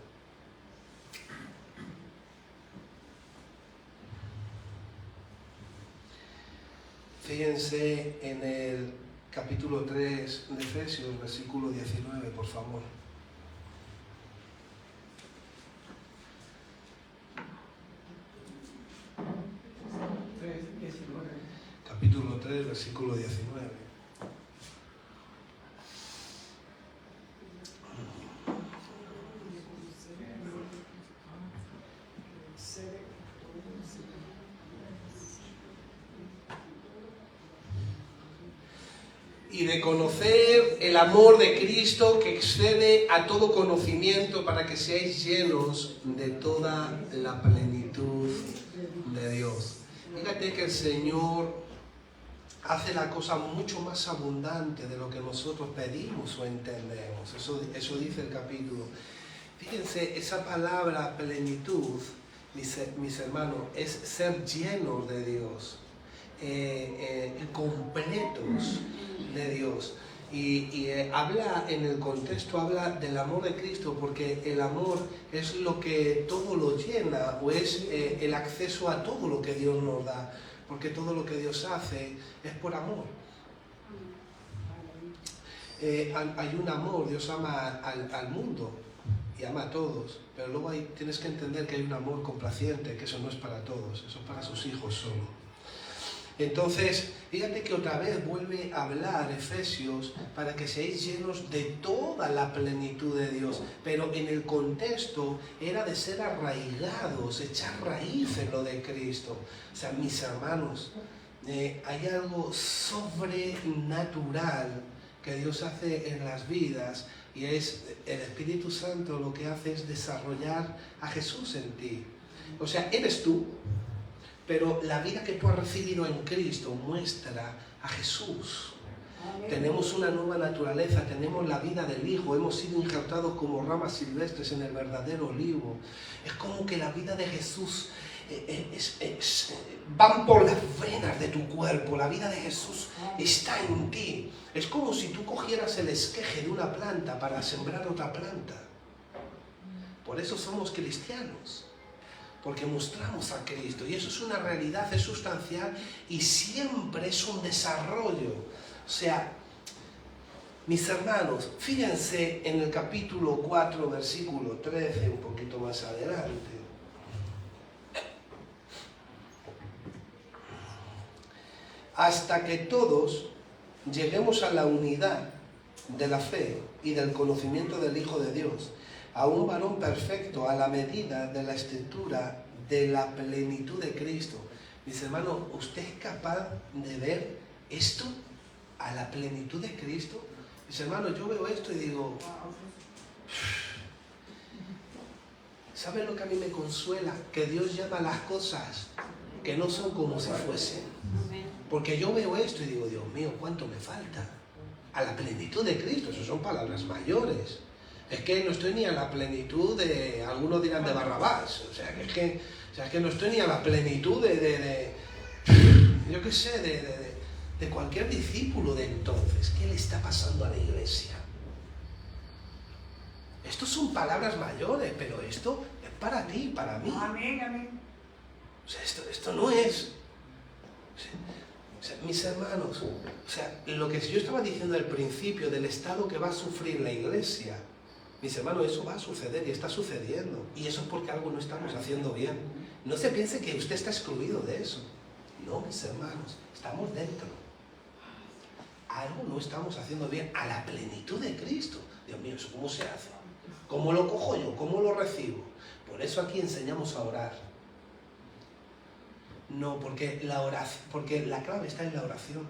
Fíjense en el capítulo 3 de Efesios, versículo 19, por favor. Capítulo 3, versículo 19. Y de conocer el amor de Cristo que excede a todo conocimiento, para que seáis llenos de toda la plenitud de Dios. Fíjate que el Señor hace la cosa mucho más abundante de lo que nosotros pedimos o entendemos. Eso dice el capítulo. Fíjense, esa palabra plenitud, mis hermanos, es ser llenos de Dios, completos de Dios. Y habla, en el contexto, habla del amor de Cristo, porque el amor es lo que todo lo llena, o es el acceso a todo lo que Dios nos da, porque todo lo que Dios hace es por amor. Hay un amor, Dios ama al mundo y ama a todos, pero luego tienes que entender que hay un amor complaciente, que eso no es para todos, eso es para sus hijos solo. Entonces, fíjate que otra vez vuelve a hablar Efesios para que seáis llenos de toda la plenitud de Dios, pero en el contexto era de ser arraigados, echar raíz en lo de Cristo. O sea, mis hermanos, hay algo sobrenatural que Dios hace en las vidas, y es el Espíritu Santo lo que hace es desarrollar a Jesús en ti. O sea, eres tú, pero la vida que tú has recibido en Cristo muestra a Jesús. Tenemos una nueva naturaleza, tenemos la vida del Hijo, hemos sido injertados como ramas silvestres en el verdadero olivo. Es como que la vida de Jesús van por las venas de tu cuerpo, la vida de Jesús está en ti. Es como si tú cogieras el esqueje de una planta para sembrar otra planta. Por eso somos cristianos, porque mostramos a Cristo, y eso es una realidad, es sustancial y siempre es un desarrollo. O sea, mis hermanos, fíjense en el capítulo 4, versículo 13, un poquito más adelante. Hasta que todos lleguemos a la unidad de la fe y del conocimiento del Hijo de Dios, a un varón perfecto, a la medida de la estatura de la plenitud de Cristo. Mis hermanos, ¿usted es capaz de ver esto? A la plenitud de Cristo. Mis hermanos, yo veo esto y digo, ¿saben lo que a mí me consuela? Que Dios llama las cosas que no son como si fuesen. Porque yo veo esto y digo, Dios mío, ¿cuánto me falta? A la plenitud de Cristo, eso son palabras mayores. Es que no estoy ni a la plenitud de, algunos dirán de Barrabás, o sea, es que no estoy ni a la plenitud yo qué sé, de cualquier discípulo de entonces. ¿Qué le está pasando a la iglesia? Estos son palabras mayores, pero esto es para ti, para mí. Amén, amén. O sea, esto no es... O sea, mis hermanos, o sea, lo que yo estaba diciendo al principio del estado que va a sufrir la iglesia, mis hermanos, eso va a suceder y está sucediendo. Y eso es porque algo no estamos haciendo bien. No se piense que usted está excluido de eso. No, mis hermanos, estamos dentro. Algo no estamos haciendo bien a la plenitud de Cristo. Dios mío, ¿eso cómo se hace? ¿Cómo lo cojo yo? ¿Cómo lo recibo? Por eso aquí enseñamos a orar. No, porque la clave está en la oración.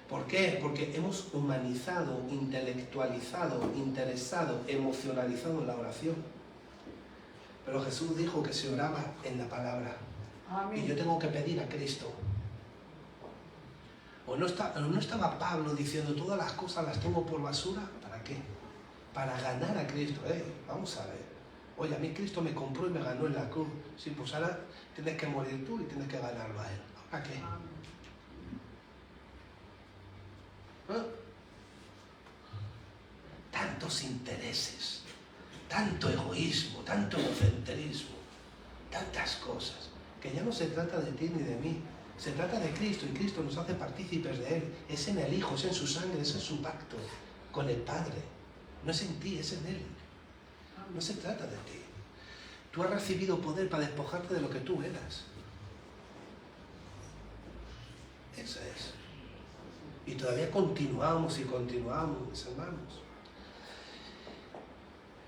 ¿Por qué? Porque hemos humanizado, intelectualizado, interesado, emocionalizado en la oración. Pero Jesús dijo que se oraba en la palabra. Amén. Y yo tengo que pedir a Cristo. ¿O no estaba Pablo diciendo todas las cosas las tengo por basura? ¿Para qué? Para ganar a Cristo. Vamos a ver. Oye, a mí Cristo me compró y me ganó en la cruz. Sí, pues ahora tienes que morir tú y tienes que ganarlo a Él. ¿Para qué? Tantos intereses, tanto egoísmo, tanto egocentrismo, tantas cosas, que ya no se trata de ti ni de mí, se trata de Cristo, y Cristo nos hace partícipes de Él. Es en el Hijo, es en su sangre, es en su pacto con el Padre. No es en ti, es en Él. No se trata de ti. Tú has recibido poder para despojarte de lo que tú eras. Eso es. Y todavía continuamos y continuamos, mis hermanos.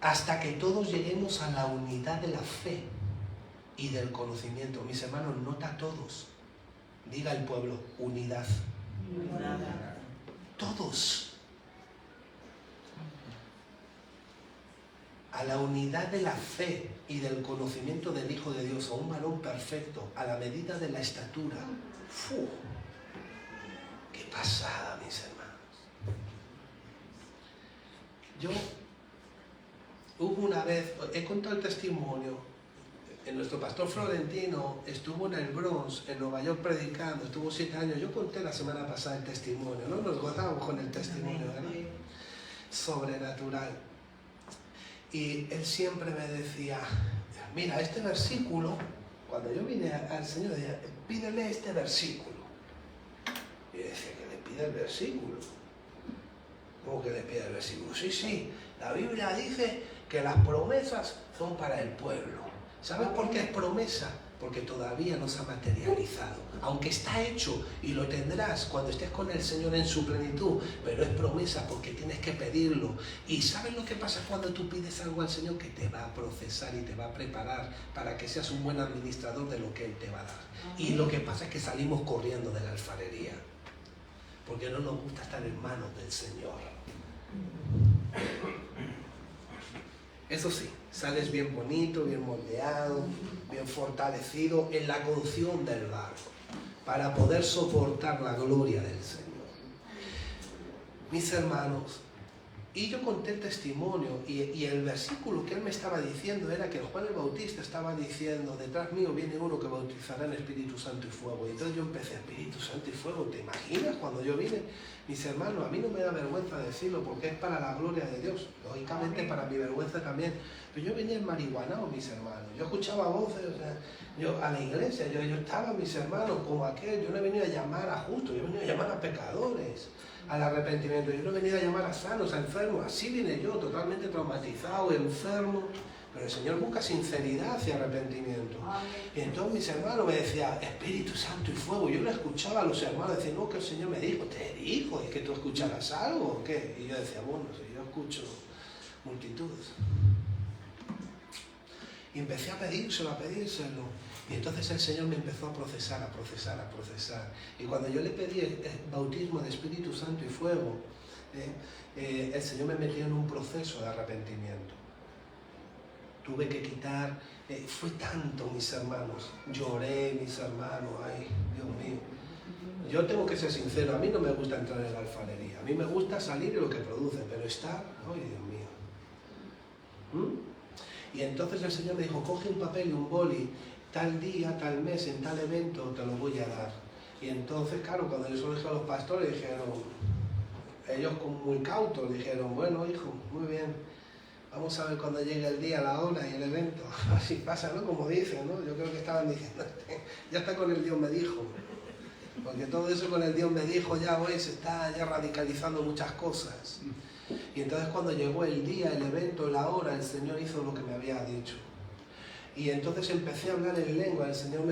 Hasta que todos lleguemos a la unidad de la fe y del conocimiento. Mis hermanos, nota todos. Diga el pueblo, unidad. Unidad. Todos. A la unidad de la fe y del conocimiento del Hijo de Dios, a un varón perfecto, a la medida de la estatura. ¡Fu! ¡Qué pasada, mis hermanos! Yo hubo una vez, he contado el testimonio, nuestro pastor Florentino estuvo en el Bronx, en Nueva York, predicando, estuvo 7 años. Yo conté la semana pasada el testimonio, ¿no? Nos gozamos con el testimonio, ¿verdad? Sobrenatural. Y él siempre me decía, mira, este versículo, cuando yo vine al Señor, decía, pídele este versículo. Y yo decía, que le pida el versículo. ¿Cómo que le pida el versículo? Sí, la Biblia dice que las promesas son para el pueblo. ¿Sabes por qué es promesa? Porque todavía no se ha materializado. Aunque está hecho y lo tendrás cuando estés con el Señor en su plenitud, pero es promesa porque tienes que pedirlo. Y ¿sabes lo que pasa cuando tú pides algo al Señor? Que te va a procesar y te va a preparar para que seas un buen administrador de lo que Él te va a dar. Y lo que pasa es que salimos corriendo de la alfarería, porque no nos gusta estar en manos del Señor. Eso sí, sales bien bonito, bien moldeado, bien fortalecido en la cocción del barro, para poder soportar la gloria del Señor. mis hermanos, y yo conté el testimonio, y el versículo que él me estaba diciendo era que Juan el Bautista estaba diciendo, detrás mío viene uno que bautizará en Espíritu Santo y fuego. Y entonces yo empecé, Espíritu Santo y fuego, ¿te imaginas cuando yo vine? Mis hermanos, a mí no me da vergüenza decirlo porque es para la gloria de Dios, lógicamente para mi vergüenza también. Pero yo venía en marihuanao, mis hermanos, yo escuchaba voces, o sea, yo a la iglesia, yo estaba, mis hermanos, como aquel, yo no he venido a llamar a justos, yo he venido a llamar a pecadores al arrepentimiento. Yo no he venido a llamar a sanos, a enfermos, así vine yo, totalmente traumatizado, enfermo, pero el Señor busca sinceridad hacia arrepentimiento. Y entonces mis hermanos me decían, Espíritu Santo y fuego. Yo le escuchaba a los hermanos decir, no, que el Señor me dijo, te dijo, es que tú escucharás algo, ¿o qué? Y yo decía, bueno, si yo escucho multitudes. Y empecé a pedírselo. Y entonces el Señor me empezó a procesar. Y cuando yo le pedí el bautismo de Espíritu Santo y fuego, el Señor me metió en un proceso de arrepentimiento. Tuve que quitar, fue tanto, mis hermanos, lloré, mis hermanos, ay, Dios mío. Yo tengo que ser sincero, a mí no me gusta entrar en la alfarería, a mí me gusta salir de lo que produce, pero estar, ay, Dios mío. Y entonces el Señor me dijo, coge un papel y un boli, tal día, tal mes, en tal evento te lo voy a dar. Y entonces, claro, cuando yo se lo dije a los pastores, dijeron, ellos muy cautos, dijeron, bueno, hijo, muy bien, vamos a ver cuando llegue el día, la hora y el evento. Así pasa, ¿no? Como dicen, ¿no? Yo creo que estaban diciendo, ya está con el Dios me dijo. Porque todo eso con el Dios me dijo ya hoy se está ya radicalizando muchas cosas. Y entonces cuando llegó el día, el evento, la hora, el Señor hizo lo que me había dicho. Y entonces empecé a hablar en lengua, el Señor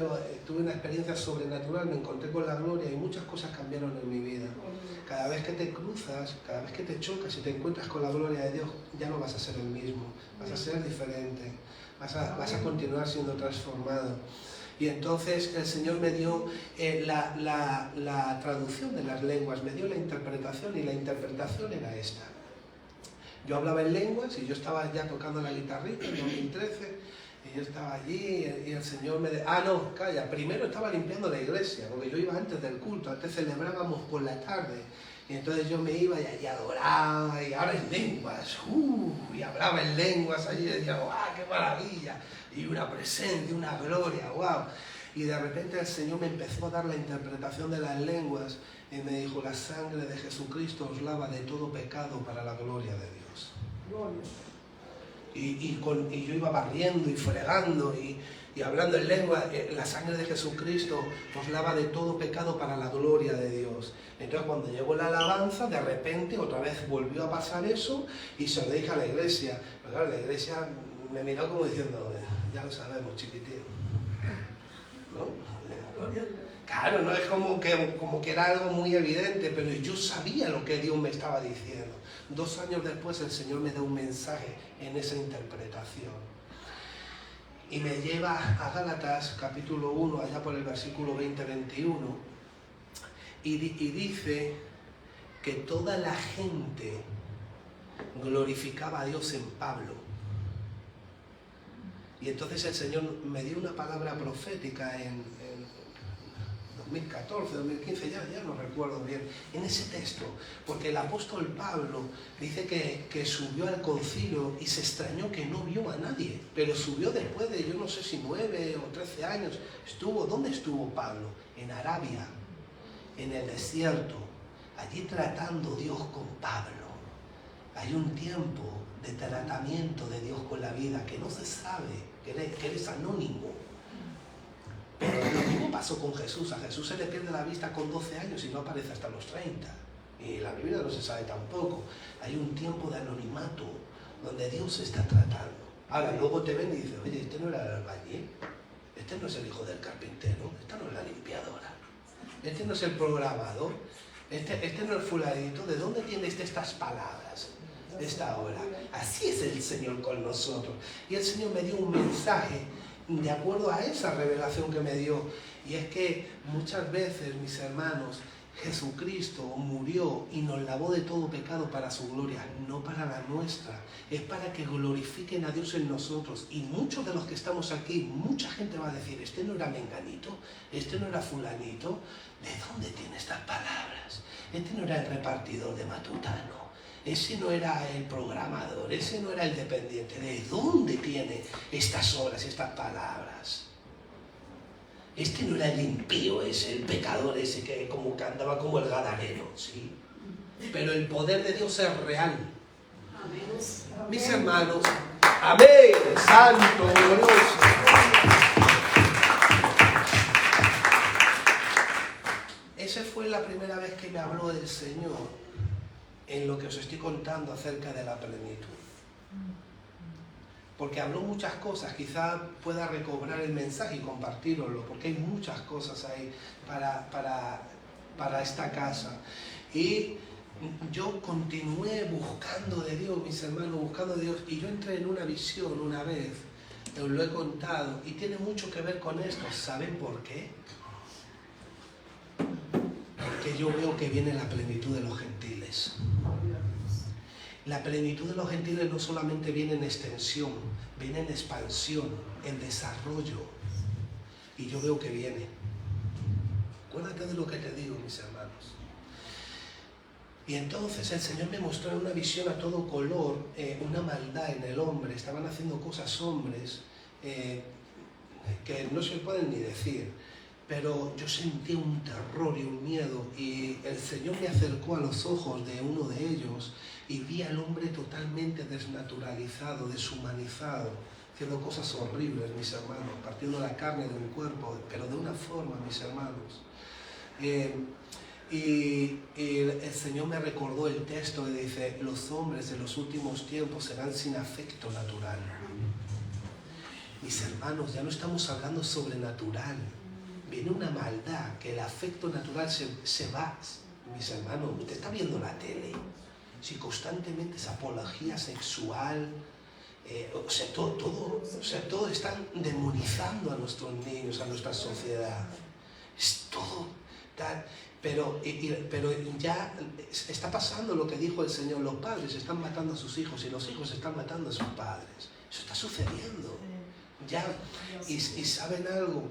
tuve una experiencia sobrenatural, me encontré con la gloria y muchas cosas cambiaron en mi vida. Cada vez que te cruzas, cada vez que te chocas y te encuentras con la gloria de Dios, ya no vas a ser el mismo, vas a ser diferente, vas a continuar siendo transformado. Y entonces el Señor me dio la traducción de las lenguas, me dio la interpretación y la interpretación era esta. Yo hablaba en lenguas y yo estaba ya tocando la guitarrita en 2013 y yo estaba allí y el Señor me... no, calla, primero estaba limpiando la iglesia porque yo iba antes del culto, antes celebrábamos por la tarde y entonces yo me iba y adoraba y ahora en lenguas, y hablaba en lenguas allí y decía, ¡qué maravilla! Y una presencia, una gloria, ¡wow! Y de repente el Señor me empezó a dar la interpretación de las lenguas y me dijo, la sangre de Jesucristo os lava de todo pecado para la gloria de Dios. Gloria. Y yo iba barriendo y fregando y hablando en lengua, la sangre de Jesucristo os lava de todo pecado para la gloria de Dios. Entonces cuando llegó la alabanza, de repente otra vez volvió a pasar eso y se lo dije a la iglesia. Pero claro, la iglesia me miró como diciendo, ya lo sabemos, chiquitín. ¿No? Claro, no es como que era algo muy evidente, pero yo sabía lo que Dios me estaba diciendo. 2 años después el Señor me da un mensaje en esa interpretación. Y me lleva a Gálatas, capítulo 1, allá por el versículo 20-21, y dice que toda la gente glorificaba a Dios en Pablo. Y entonces el Señor me dio una palabra profética en 2014, 2015, ya no recuerdo bien, en ese texto, porque el apóstol Pablo dice que subió al concilio y se extrañó que no vio a nadie, pero subió después de, yo no sé si 9 o 13 años, ¿dónde estuvo Pablo? En Arabia, en el desierto, allí tratando Dios con Pablo. Hay un tiempo de tratamiento de Dios con la vida que no se sabe, que eres anónimo. Pero lo mismo pasó con Jesús. A Jesús se le pierde la vista con 12 años y no aparece hasta los 30. Y la Biblia no se sabe tampoco. Hay un tiempo de anonimato donde Dios se está tratando. Ahora, luego te ven y dices, oye, este no era el albañil, este no es el hijo del carpintero, esta no es la limpiadora, este no es el programador, este no es fulanito. ¿De dónde tiene estas palabras de esta hora? Así es el Señor con nosotros. Y el Señor me dio un mensaje de acuerdo a esa revelación que me dio. Y es que muchas veces, mis hermanos, Jesucristo murió y nos lavó de todo pecado para su gloria, no para la nuestra. Es para que glorifiquen a Dios en nosotros. Y muchos de los que estamos aquí, mucha gente va a decir, este no era menganito, este no era fulanito. ¿De dónde tiene estas palabras? Este no era el repartidor de matutano, ese no era el programador, ese no era el dependiente. ¿De dónde tiene estas obras, estas palabras? Este no era el impío ese, el pecador ese que como que andaba como el gadareno, ¿sí? Pero el poder de Dios es real. Amén. Mis hermanos, amén, santo, glorioso. Esa fue la primera vez que me habló el Señor en lo que os estoy contando acerca de la plenitud. Porque habló muchas cosas, quizá pueda recobrar el mensaje y compartirlo, porque hay muchas cosas ahí para esta casa. Y yo continué buscando de Dios, mis hermanos, buscando de Dios, y yo entré en una visión una vez, os lo he contado, y tiene mucho que ver con esto. ¿Saben por qué? Porque yo veo que viene la plenitud de los gentiles. La plenitud de los gentiles no solamente viene en extensión, viene en expansión, en desarrollo. Y yo veo que viene. Acuérdate de lo que te digo, mis hermanos. Y entonces el Señor me mostró en una visión a todo color una maldad en el hombre. Estaban haciendo cosas hombres que no se pueden ni decir. Pero yo sentí un terror y un miedo, y el Señor me acercó a los ojos de uno de ellos y vi al hombre totalmente desnaturalizado, deshumanizado, haciendo cosas horribles, mis hermanos, partiendo la carne de un cuerpo, pero de una forma, mis hermanos. Y el Señor me recordó el texto que dice, los hombres de los últimos tiempos serán sin afecto natural. Mis hermanos, ya no estamos hablando sobrenatural. Viene una maldad, que el afecto natural se va. Mis hermanos, usted está viendo la tele, si constantemente es apología sexual, todo están demonizando a nuestros niños, a nuestra sociedad. Es todo tal. Pero ya está pasando lo que dijo el Señor, los padres están matando a sus hijos y los hijos están matando a sus padres. Eso está sucediendo. Ya, y saben algo,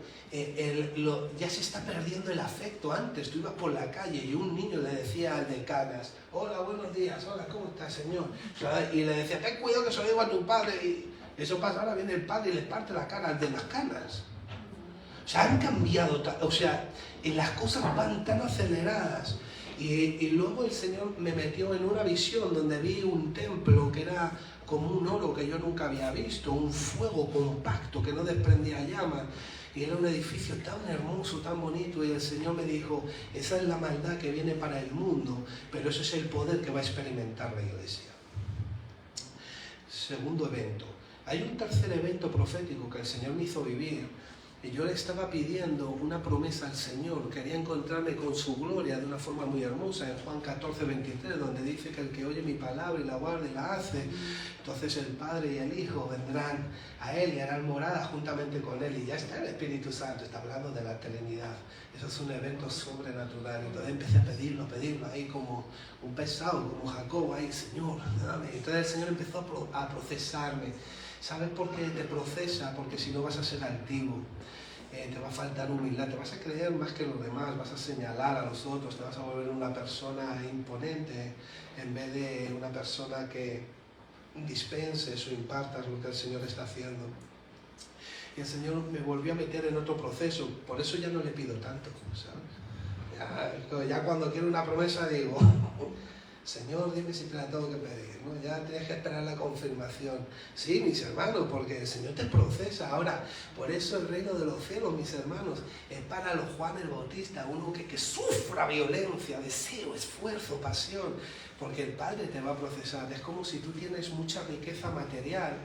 ya se está perdiendo el afecto. Antes tú ibas por la calle y un niño le decía al de canas, hola, buenos días, hola, ¿cómo estás, señor? Y le decía, ten cuidado que se lo digo a tu padre. Y eso pasa, ahora viene el padre y le parte la cara al de las canas. O sea, han cambiado, o sea, las cosas van tan aceleradas. Y luego el Señor me metió en una visión donde vi un templo que era como un oro que yo nunca había visto, un fuego compacto que no desprendía llama, y era un edificio tan hermoso, tan bonito, y el Señor me dijo, esa es la maldad que viene para el mundo, pero ese es el poder que va a experimentar la iglesia. Segundo evento. Hay un tercer evento profético que el Señor me hizo vivir, y yo le estaba pidiendo una promesa al Señor. Quería encontrarme con su gloria de una forma muy hermosa en Juan 14:23, donde dice que el que oye mi palabra y la guarda y la hace, entonces el Padre y el Hijo vendrán a Él y harán morada juntamente con Él. Y ya está el Espíritu Santo, está hablando de la Trinidad. Eso es un evento sobrenatural. Entonces empecé a pedirlo ahí como un pesado, como Jacob, ahí, Señor, dame. Entonces el Señor empezó a procesarme. ¿Sabes por qué te procesa? Porque si no vas a ser altivo. Te va a faltar humildad, te vas a creer más que los demás, vas a señalar a los otros, te vas a volver una persona imponente en vez de una persona que dispenses o impartas lo que el Señor está haciendo. Y el Señor me volvió a meter en otro proceso, por eso ya no le pido tanto, ¿sabes? Ya cuando quiero una promesa digo, Señor, dime si te la tengo que pedir, ¿no? Ya tienes que esperar la confirmación. Sí, mis hermanos, porque el Señor te procesa. Ahora, por eso el reino de los cielos, mis hermanos, es para los Juan el Bautista, uno que sufra violencia, deseo, esfuerzo, pasión, porque el Padre te va a procesar. Es como si tú tienes mucha riqueza material,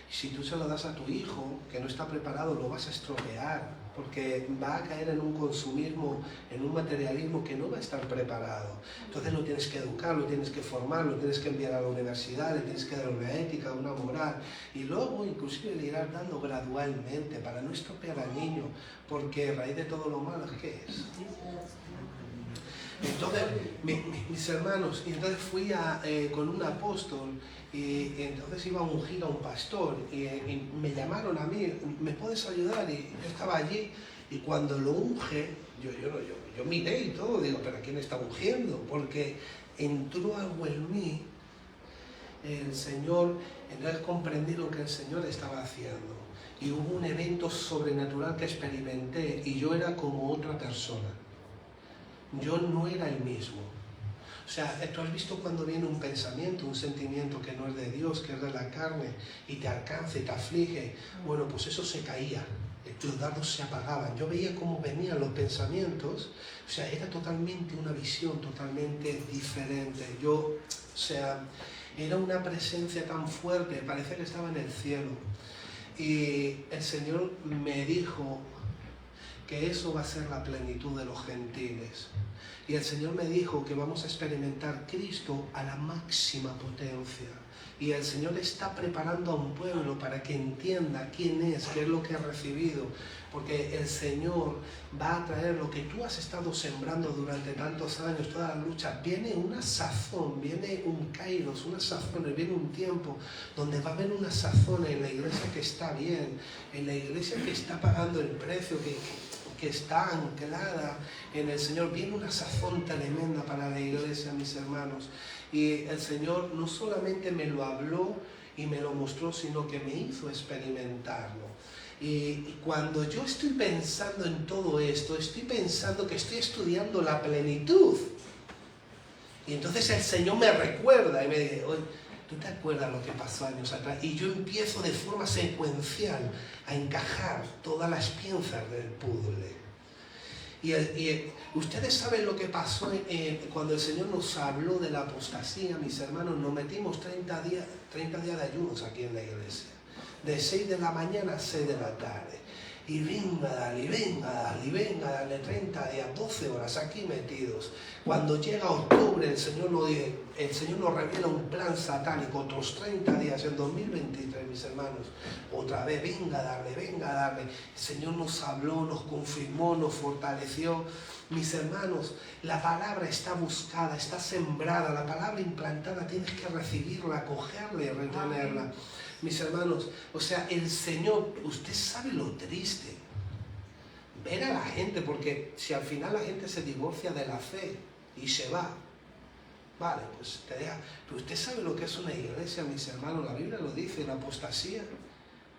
y si tú se lo das a tu hijo, que no está preparado, lo vas a estropear, porque va a caer en un consumismo, en un materialismo que no va a estar preparado. Entonces lo tienes que educar, lo tienes que formar, lo tienes que enviar a la universidad, le tienes que dar una ética, una moral, y luego inclusive le irás dando gradualmente para no estropear al niño, porque a raíz de todo lo malo, ¿qué es? Entonces, mis hermanos, y entonces fui con un apóstol, y entonces iba a ungir a un pastor, y me llamaron a mí, ¿me puedes ayudar? Y yo estaba allí, y cuando lo unge, yo miré y todo, digo, ¿pero a quién está ungiendo? Porque entró algo en mí, el Señor, entonces comprendí lo que el Señor estaba haciendo. Y hubo un evento sobrenatural que experimenté, y yo era como otra persona. Yo no era el mismo. O sea, tú has visto cuando viene un pensamiento, un sentimiento que no es de Dios, que es de la carne, y te alcanza y te aflige. Bueno, pues eso se caía, los dardos se apagaban. Yo veía cómo venían los pensamientos, o sea, era totalmente una visión totalmente diferente. O sea, era una presencia tan fuerte, parecía que estaba en el cielo. Y el Señor me dijo que eso va a ser la plenitud de los gentiles. Y el Señor me dijo que vamos a experimentar Cristo a la máxima potencia. Y el Señor está preparando a un pueblo para que entienda quién es, qué es lo que ha recibido. Porque el Señor va a traer lo que tú has estado sembrando durante tantos años, toda la lucha. Viene una sazón, viene un kairos, una sazón, viene un tiempo donde va a haber una sazón en la iglesia que está bien, en la iglesia que está pagando el precio, que está anclada en el Señor. Viene una sazón tremenda para la iglesia, mis hermanos. Y el Señor no solamente me lo habló y me lo mostró, sino que me hizo experimentarlo. Y cuando yo estoy pensando en todo esto, estoy pensando que estoy estudiando la plenitud. Y entonces el Señor me recuerda y me dice, oye, ¿tú te acuerdas lo que pasó años atrás? Y yo empiezo de forma secuencial a encajar todas las piezas del puzzle. Y ustedes saben lo que pasó cuando el Señor nos habló de la apostasía, mis hermanos. Nos metimos 30 días de ayunos aquí en la iglesia, de 6 de la mañana a 6 de la tarde. Y venga, dale, 30 días, 12 horas aquí metidos. Cuando llega octubre, el Señor nos revela un plan satánico, otros 30 días en 2023, mis hermanos. Otra vez, venga, darle. El Señor nos habló, nos confirmó, nos fortaleció. Mis hermanos, la palabra está buscada, está sembrada, la palabra implantada, tienes que recibirla, cogerla y retenerla. Amén. Mis hermanos, o sea, el Señor, usted sabe lo triste, ver a la gente, porque si al final la gente se divorcia de la fe y se va, vale, pues te deja, pero usted sabe lo que es una iglesia, mis hermanos, la Biblia lo dice, la apostasía,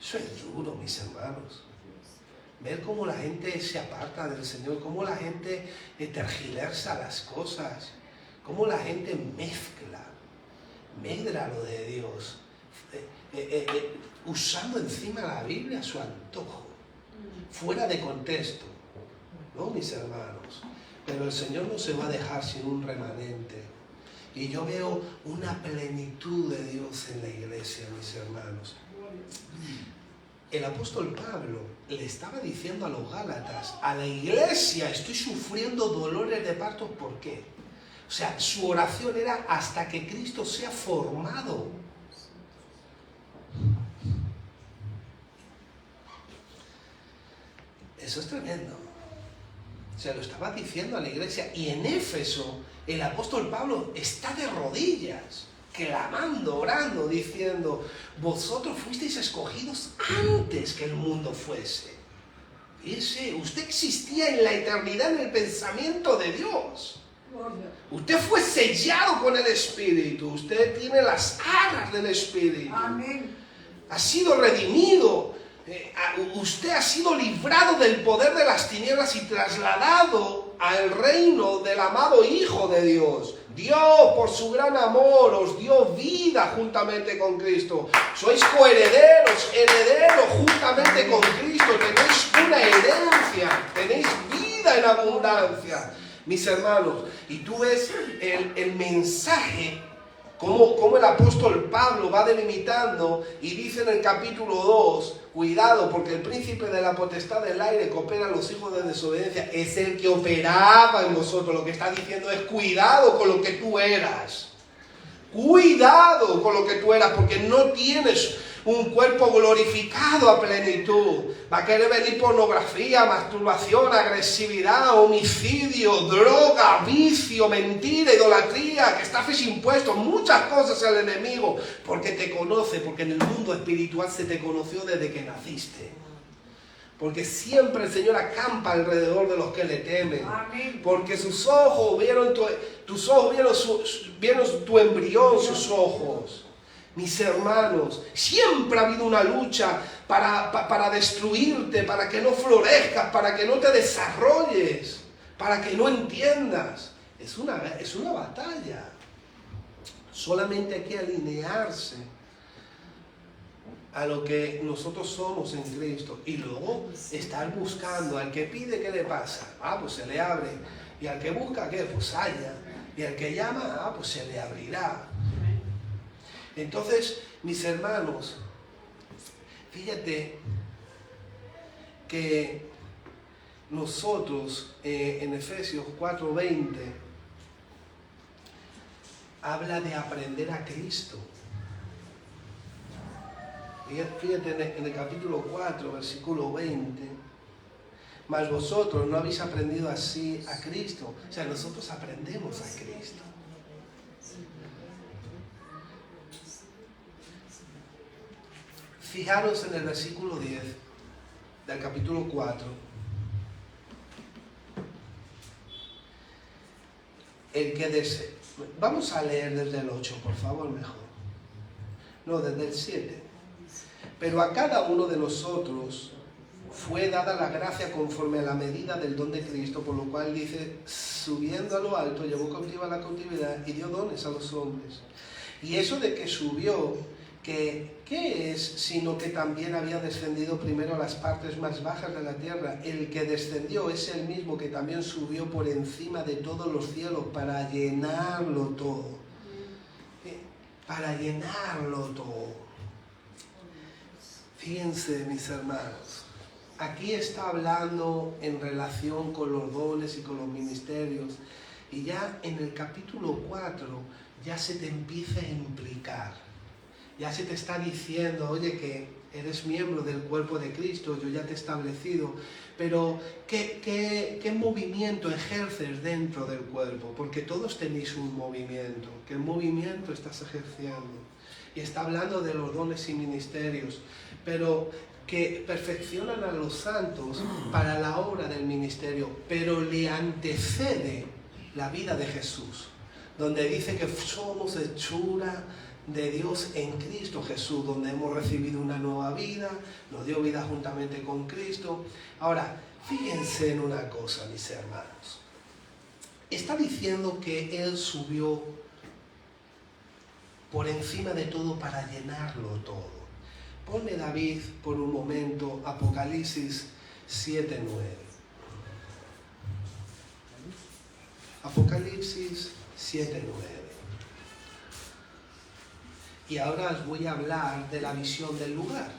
eso es duro, mis hermanos. Ver cómo la gente se aparta del Señor, cómo la gente tergiversa las cosas, cómo la gente medra lo de Dios. Usando encima la Biblia a su antojo, fuera de contexto, ¿no, mis hermanos? Pero el Señor no se va a dejar sin un remanente. Y yo veo una plenitud de Dios en la iglesia, mis hermanos. El apóstol Pablo le estaba diciendo a los Gálatas, a la iglesia, estoy sufriendo dolores de parto, ¿por qué? O sea, su oración era hasta que Cristo sea formado. Eso es tremendo. Se lo estaba diciendo a la iglesia. Y en Éfeso, el apóstol Pablo está de rodillas, clamando, orando, diciendo, vosotros fuisteis escogidos antes que el mundo fuese. Fíjese, usted existía en la eternidad en el pensamiento de Dios. Usted fue sellado con el Espíritu. Usted tiene las arras del Espíritu. Amén. Ha sido redimido. Usted ha sido librado del poder de las tinieblas y trasladado al reino del amado Hijo de Dios. Dios, por su gran amor, os dio vida juntamente con Cristo. Sois coherederos, herederos juntamente con Cristo. Tenéis una herencia, tenéis vida en abundancia, mis hermanos. Y tú ves el mensaje, como el apóstol Pablo va delimitando y dice en el capítulo 2, cuidado, porque el príncipe de la potestad del aire que opera a los hijos de desobediencia es el que operaba en vosotros. Lo que está diciendo es cuidado con lo que tú eras. Cuidado con lo que tú eras, porque no tienes un cuerpo glorificado a plenitud. Va a querer venir pornografía, masturbación, agresividad, homicidio, droga, vicio, mentira, idolatría, que estafes impuestos, muchas cosas al enemigo, porque te conoce, porque en el mundo espiritual se te conoció desde que naciste. Porque siempre el Señor acampa alrededor de los que le temen. Amén. Porque sus ojos vieron tus ojos vieron tu embrión, sus ojos. Mis hermanos, siempre ha habido una lucha para destruirte, para que no florezcas, para que no te desarrolles, para que no entiendas. Es una batalla. Solamente hay que alinearse a lo que nosotros somos en Cristo, y luego estar buscando. Al que pide, ¿qué le pasa? Pues se le abre. Y al que busca, ¿qué? Pues halla. Y al que llama, pues se le abrirá. Entonces, mis hermanos, fíjate que nosotros en Efesios 4:20 habla de aprender a Cristo. Fíjate en el capítulo 4, versículo 20. Mas vosotros no habéis aprendido así a Cristo. O sea, nosotros aprendemos a Cristo. Fijaros en el versículo 10 del capítulo 4. Vamos a leer desde el 8, por favor, mejor. No, desde el 7. Pero a cada uno de nosotros fue dada la gracia conforme a la medida del don de Cristo, por lo cual dice, subiendo a lo alto, llevó cautiva la cautividad y dio dones a los hombres. Y eso de que subió, ¿qué es? Sino que también había descendido primero a las partes más bajas de la tierra. El que descendió es el mismo que también subió por encima de todos los cielos para llenarlo todo. Para llenarlo todo. Fíjense, mis hermanos, aquí está hablando en relación con los dones y con los ministerios, y ya en el capítulo 4 ya se te empieza a implicar, ya se te está diciendo, oye, que eres miembro del cuerpo de Cristo, yo ya te he establecido, pero ¿qué movimiento ejerces dentro del cuerpo? Porque todos tenéis un movimiento. ¿Qué movimiento estás ejerciendo? Y está hablando de los dones y ministerios, pero que perfeccionan a los santos para la obra del ministerio, pero le antecede la vida de Jesús, donde dice que somos hechura de Dios en Cristo Jesús, donde hemos recibido una nueva vida, nos dio vida juntamente con Cristo. Ahora, fíjense en una cosa, mis hermanos. Está diciendo que Él subió por encima de todo para llenarlo todo. Ponme, David, por un momento Apocalipsis 7:9. Apocalipsis 7:9. Y ahora os voy a hablar de la visión del lugar.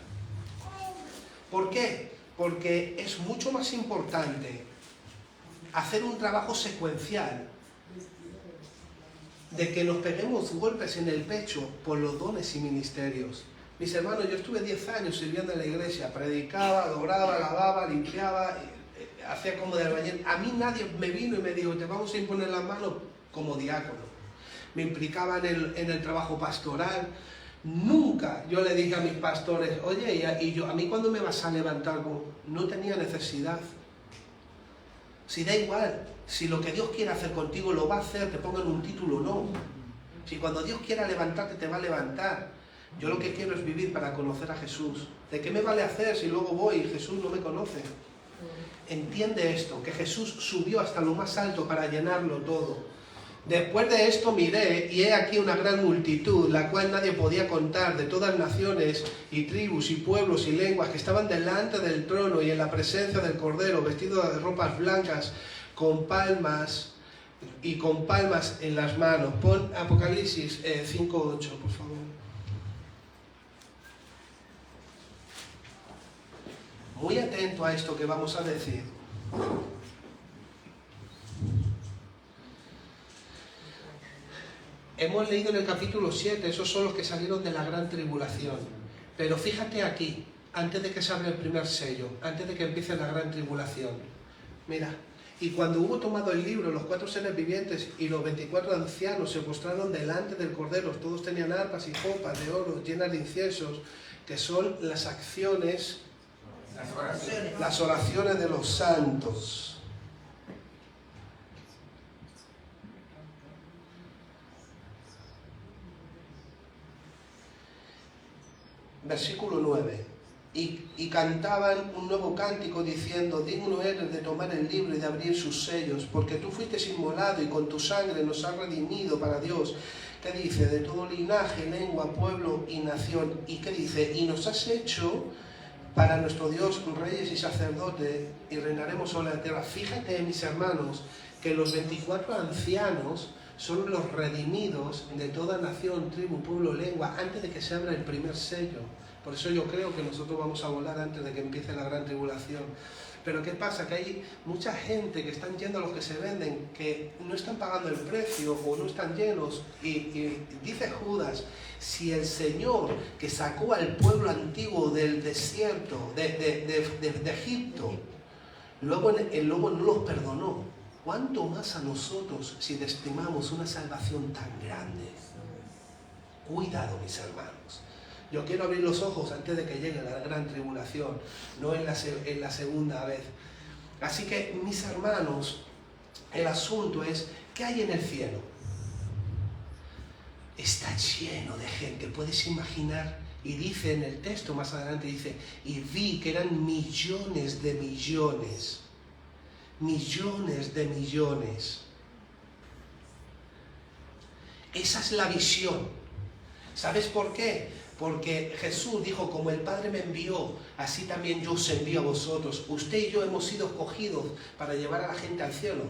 ¿Por qué? Porque es mucho más importante hacer un trabajo secuencial de que nos peguemos golpes en el pecho por los dones y ministerios. Mis hermanos, yo estuve 10 años sirviendo en la iglesia, predicaba, adoraba, lavaba, limpiaba, hacía como de albañil. A mí nadie me vino y me dijo, te vamos a imponer las manos como diácono. Me implicaba en el trabajo pastoral. Nunca yo le dije a mis pastores, oye, a mí ¿cuándo me vas a levantar? No tenía necesidad. Si da igual, si lo que Dios quiere hacer contigo lo va a hacer, te pongan un título o no. Si cuando Dios quiera levantarte, te va a levantar. Yo lo que quiero es vivir para conocer a Jesús. ¿De qué me vale hacer si luego voy y Jesús no me conoce? Entiende esto, que Jesús subió hasta lo más alto para llenarlo todo. Después de esto miré, y he aquí una gran multitud, la cual nadie podía contar, de todas naciones y tribus y pueblos y lenguas, que estaban delante del trono y en la presencia del Cordero, vestidos de ropas blancas, con palmas en las manos. Pon Apocalipsis 5:8, por favor. Muy atento a esto que vamos a decir. Hemos leído en el capítulo 7, esos son los que salieron de la gran tribulación. Pero fíjate aquí, antes de que se abra el primer sello, antes de que empiece la gran tribulación. Mira, y cuando hubo tomado el libro, los 4 seres vivientes y los 24 ancianos se postraron delante del Cordero. Todos tenían arpas y copas de oro llenas de inciensos, que son las acciones, las oraciones de los santos. Versículo 9. Y cantaban un nuevo cántico diciendo: digno eres de tomar el libro y de abrir sus sellos, porque tú fuiste inmolado y con tu sangre nos has redimido para Dios. ¿Qué dice? De todo linaje, lengua, pueblo y nación. ¿Y qué dice? Y nos has hecho para nuestro Dios reyes y sacerdotes y reinaremos sobre la tierra. Fíjate, mis hermanos, que los 24 ancianos son los redimidos de toda nación, tribu, pueblo, lengua, antes de que se abra el primer sello. Por eso yo creo que nosotros vamos a volar antes de que empiece la gran tribulación. Pero ¿qué pasa? Que hay mucha gente que están yendo a los que se venden, que no están pagando el precio o no están llenos. Y dice Judas, si el Señor que sacó al pueblo antiguo del desierto, de Egipto, luego no los perdonó, ¿cuánto más a nosotros si desestimamos una salvación tan grande? Cuidado, mis hermanos. Yo quiero abrir los ojos antes de que llegue la gran tribulación, no en la segunda vez. Así que, mis hermanos, el asunto es, ¿qué hay en el cielo? Está lleno de gente, puedes imaginar. Y dice en el texto más adelante, dice, y vi que eran millones de millones. Millones de millones. Esa es la visión. ¿Sabes por qué? Porque Jesús dijo, como el Padre me envió, así también yo os envío a vosotros. Usted y yo hemos sido escogidos para llevar a la gente al cielo.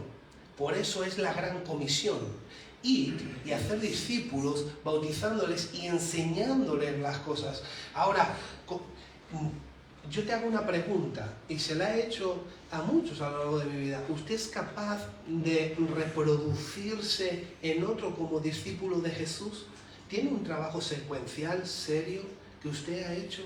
Por eso es la gran comisión. Ir y hacer discípulos, bautizándoles y enseñándoles las cosas. Ahora, yo te hago una pregunta, y se la he hecho a muchos a lo largo de mi vida. ¿Usted es capaz de reproducirse en otro como discípulo de Jesús? ¿Tiene un trabajo secuencial, serio, que usted ha hecho?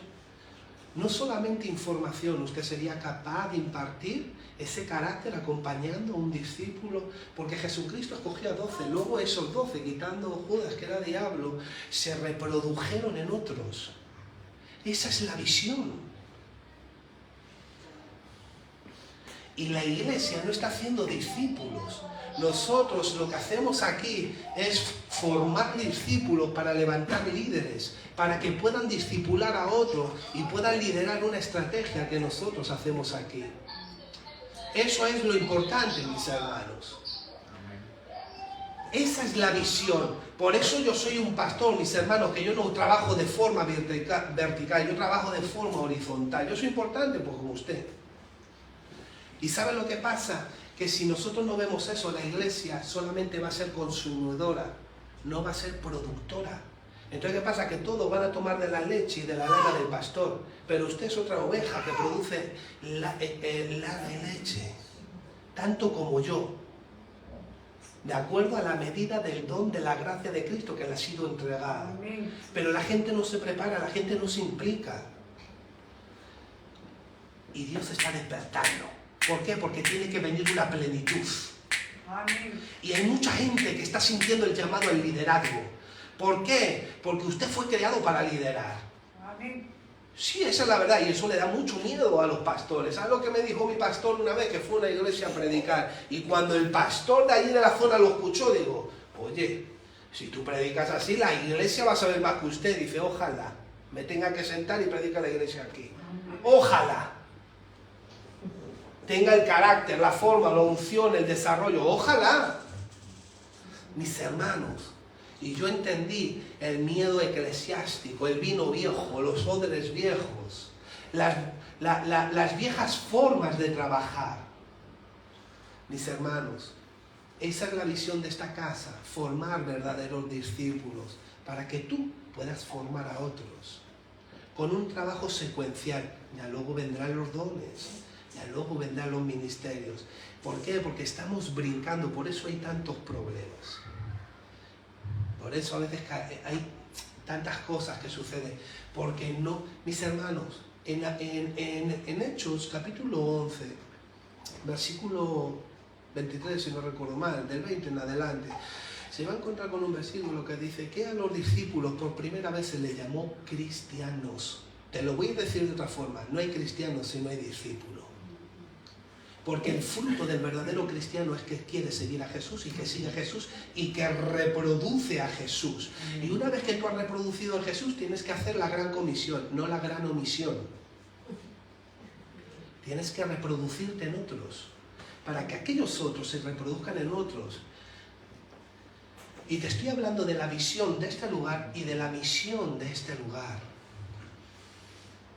No solamente información, usted sería capaz de impartir ese carácter acompañando a un discípulo, porque Jesucristo escogió a 12, luego esos 12, quitando a Judas, que era diablo, se reprodujeron en otros. Esa es la visión. Y la iglesia no está haciendo discípulos. Nosotros lo que hacemos aquí es formar discípulos para levantar líderes, para que puedan discipular a otros y puedan liderar una estrategia que nosotros hacemos aquí. Eso es lo importante, mis hermanos. Esa es la visión. Por eso yo soy un pastor, mis hermanos, que yo no trabajo de forma vertical, yo trabajo de forma horizontal. Yo soy importante pues como usted. ¿Y saben lo que pasa? Que si nosotros no vemos eso, la iglesia solamente va a ser consumidora, no va a ser productora. Entonces, ¿qué pasa? Que todos van a tomar de la leche y de la lana del pastor, pero usted es otra oveja que produce lana y leche, tanto como yo, de acuerdo a la medida del don de la gracia de Cristo que le ha sido entregada. Pero la gente no se prepara, la gente no se implica. Y Dios está despertando. ¿Por qué? Porque tiene que venir una plenitud. Amén. Y hay mucha gente que está sintiendo el llamado al liderazgo. ¿Por qué? Porque usted fue creado para liderar. Amén. Sí, esa es la verdad, y eso le da mucho miedo a los pastores. ¿Sabes lo que me dijo mi pastor una vez que fue a una iglesia a predicar? Y cuando el pastor de allí de la zona lo escuchó, digo, oye, si tú predicas así, la iglesia va a saber más que usted. Dice, ojalá me tenga que sentar y predicar la iglesia aquí. Ojalá tenga el carácter, la forma, la unción, el desarrollo. Ojalá. Mis hermanos, y yo entendí el miedo eclesiástico, el vino viejo, los odres viejos, las viejas formas de trabajar. Mis hermanos, esa es la visión de esta casa, formar verdaderos discípulos, para que tú puedas formar a otros, con un trabajo secuencial. Ya luego vendrán los dones. Ya luego vendrán los ministerios. ¿Por qué? Porque estamos brincando, por eso hay tantos problemas. Por eso a veces tantas cosas que suceden, porque no, mis hermanos, en Hechos capítulo 11, versículo 23, si no recuerdo mal, del 20 en adelante, se va a encontrar con un versículo que dice que a los discípulos por primera vez se les llamó cristianos. Te lo voy a decir de otra forma, no hay cristianos si no hay discípulos. Porque el fruto del verdadero cristiano es que quiere seguir a Jesús y que sigue a Jesús y que reproduce a Jesús. Y una vez que tú has reproducido a Jesús, tienes que hacer la gran comisión, no la gran omisión. Tienes que reproducirte en otros, para que aquellos otros se reproduzcan en otros. Y te estoy hablando de la visión de este lugar y de la misión de este lugar.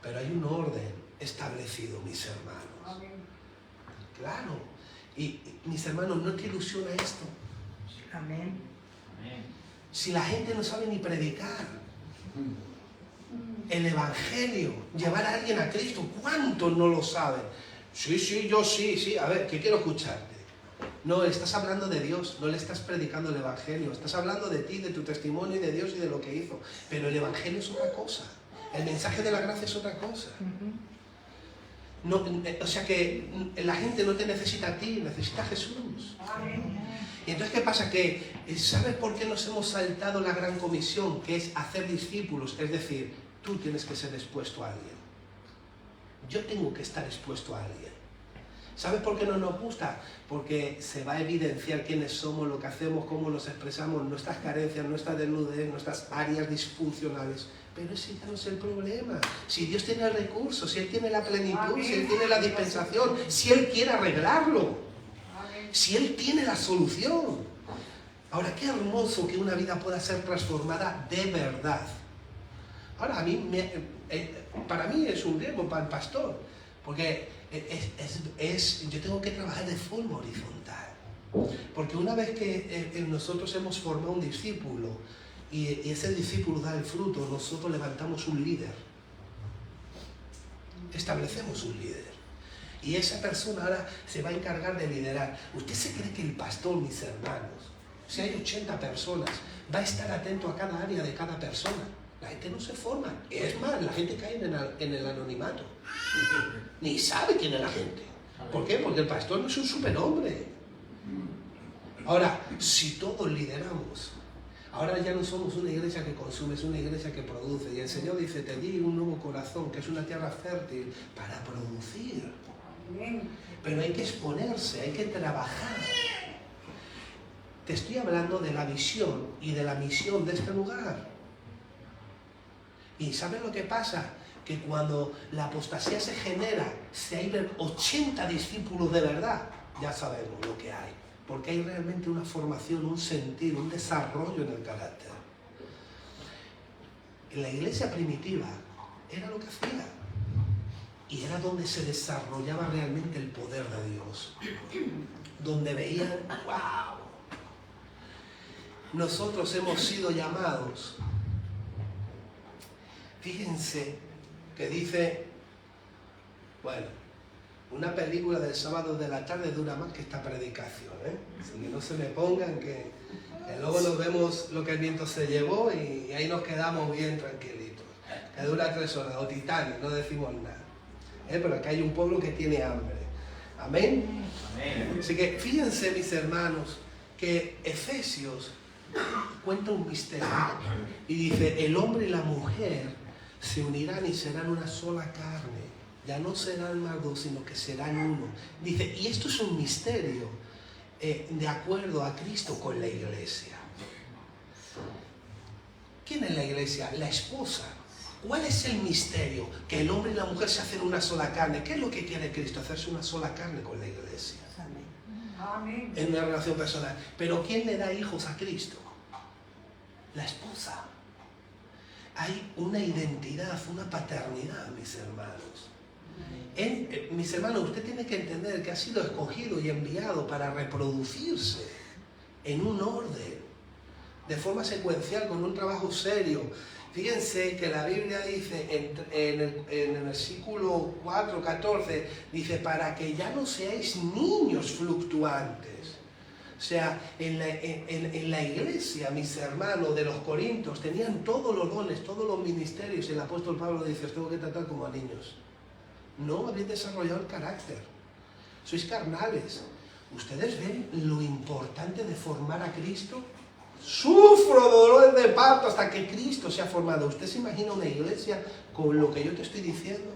Pero hay un orden establecido, mis hermanos. Claro. Y mis hermanos, ¿no te ilusiona esto? Amén. Si la gente no sabe ni predicar el Evangelio, llevar a alguien a Cristo, ¿cuántos no lo saben? Sí, yo sí. A ver, que quiero escucharte. No, estás hablando de Dios, no le estás predicando el Evangelio. Estás hablando de ti, de tu testimonio y de Dios y de lo que hizo. Pero el Evangelio es otra cosa. El mensaje de la gracia es otra cosa. No, o sea que la gente no te necesita a ti, necesita a Jesús. Y entonces, ¿qué pasa? Que, ¿sabes por qué nos hemos saltado la gran comisión? Que es hacer discípulos. Es decir, tú tienes que ser expuesto a alguien. Yo tengo que estar expuesto a alguien. ¿Sabes por qué no nos gusta? Porque se va a evidenciar quiénes somos, lo que hacemos, cómo nos expresamos, nuestras carencias, nuestras desnudez, nuestras áreas disfuncionales. Pero ese ya no es el problema. Si Dios tiene el recurso, si Él tiene la plenitud, si Él tiene la dispensación, si Él quiere arreglarlo, si Él tiene la solución. Ahora, qué hermoso que una vida pueda ser transformada de verdad. Ahora, para mí es un riesgo para el pastor, porque yo tengo que trabajar de forma horizontal. Porque una vez que nosotros hemos formado un discípulo, y ese discípulo da el fruto, nosotros levantamos un líder. Establecemos un líder. Y esa persona ahora se va a encargar de liderar. ¿Usted se cree que el pastor, mis hermanos, si hay 80 personas, va a estar atento a cada área de cada persona? La gente no se forma. Es más, la gente cae en el anonimato. Ni sabe quién es la gente. ¿Por qué? Porque el pastor no es un superhombre. Ahora, si todos lideramos, ahora ya no somos una iglesia que consume, es una iglesia que produce. Y el Señor dice, te di un nuevo corazón, que es una tierra fértil, para producir. Pero hay que exponerse, hay que trabajar. Te estoy hablando de la visión y de la misión de este lugar. ¿Y sabes lo que pasa? Que cuando la apostasía se genera, si hay 80 discípulos de verdad, ya sabemos lo que hay. Porque hay realmente una formación, un sentir, un desarrollo en el carácter. En la iglesia primitiva era lo que hacía. Y era donde se desarrollaba realmente el poder de Dios. Donde veían, ¡wow! Nosotros hemos sido llamados. Fíjense que dice, bueno, una película del sábado de la tarde dura más que esta predicación, Así que no se me pongan que luego nos vemos lo que el viento se llevó y ahí nos quedamos bien tranquilitos. Que dura 3 horas, o Titanic, no decimos nada. Pero acá hay un pueblo que tiene hambre. ¿Amén? Amén. Así que fíjense, mis hermanos, que Efesios cuenta un misterio y dice, el hombre y la mujer se unirán y serán una sola carne. Ya no serán más dos, sino que serán uno. Dice, y esto es un misterio de acuerdo a Cristo con la iglesia. ¿Quién es la iglesia? La esposa. ¿Cuál es el misterio? Que el hombre y la mujer se hacen una sola carne. ¿Qué es lo que quiere Cristo? Hacerse una sola carne con la iglesia. Amén. En una relación personal. Pero ¿quién le da hijos a Cristo? La esposa. Hay una identidad, una paternidad, mis hermanos. Mis hermanos, usted tiene que entender que ha sido escogido y enviado para reproducirse en un orden, de forma secuencial, con un trabajo serio. Fíjense que la Biblia dice en el versículo 4, 14, dice, para que ya no seáis niños fluctuantes. O sea, en la iglesia, mis hermanos de los Corintios tenían todos los dones, todos los ministerios. Y el apóstol Pablo dice, os tengo que tratar como a niños. No habéis desarrollado el carácter. Sois carnales. ¿Ustedes ven lo importante de formar a Cristo? Sufro dolores de parto hasta que Cristo se ha formado. ¿Usted se imagina una iglesia con lo que yo te estoy diciendo?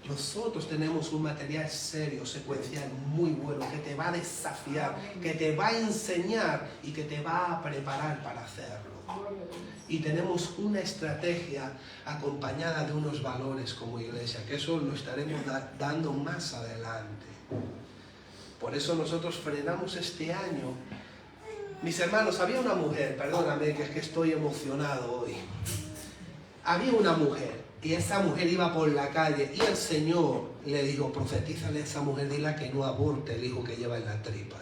Nosotros tenemos un material serio, secuencial, muy bueno, que te va a desafiar, que te va a enseñar y que te va a preparar para hacerlo. Y tenemos una estrategia acompañada de unos valores como iglesia, que eso lo estaremos dando más adelante. Por eso nosotros frenamos este año. Mis hermanos, había una mujer, perdóname que es que estoy emocionado hoy. Había una mujer. Y esa mujer iba por la calle y el Señor le dijo, profetízale a esa mujer, dile que no aborte el hijo que lleva en la tripa.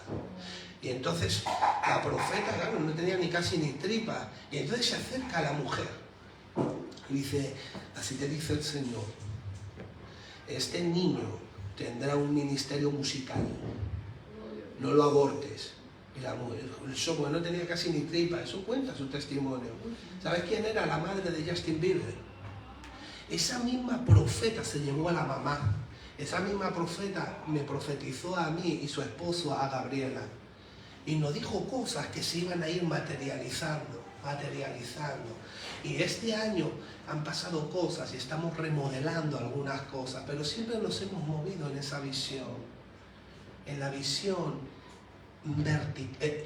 Y entonces la profeta, claro, no tenía ni casi ni tripa. Y entonces se acerca a la mujer y dice, así te dice el Señor, este niño tendrá un ministerio musical, no lo abortes. Y la mujer, porque no tenía casi ni tripa, eso cuenta su testimonio. ¿Sabes quién era? La madre de Justin Bieber. Esa misma profeta se llevó a la mamá. Esa misma profeta me profetizó a mí y su esposo, a Gabriela. Y nos dijo cosas que se iban a ir materializando. Y este año han pasado cosas y estamos remodelando algunas cosas, pero siempre nos hemos movido en esa visión. En la visión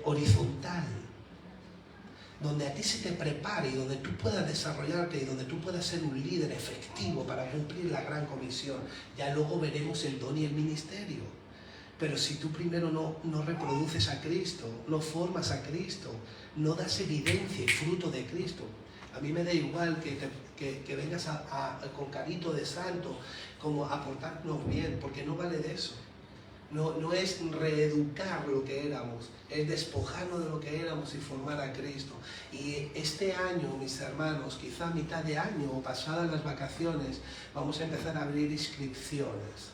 horizontal. Donde a ti se te prepare y donde tú puedas desarrollarte y donde tú puedas ser un líder efectivo para cumplir la gran comisión. Ya luego veremos el don y el ministerio. Pero si tú primero no reproduces a Cristo, no formas a Cristo, no das evidencia y fruto de Cristo. A mí me da igual que vengas con carito de santo, como a portarnos bien, porque no vale de eso. No es reeducar lo que éramos, es despojarnos de lo que éramos y formar a Cristo. Y este año, mis hermanos, quizá a mitad de año o pasadas las vacaciones, vamos a empezar a abrir inscripciones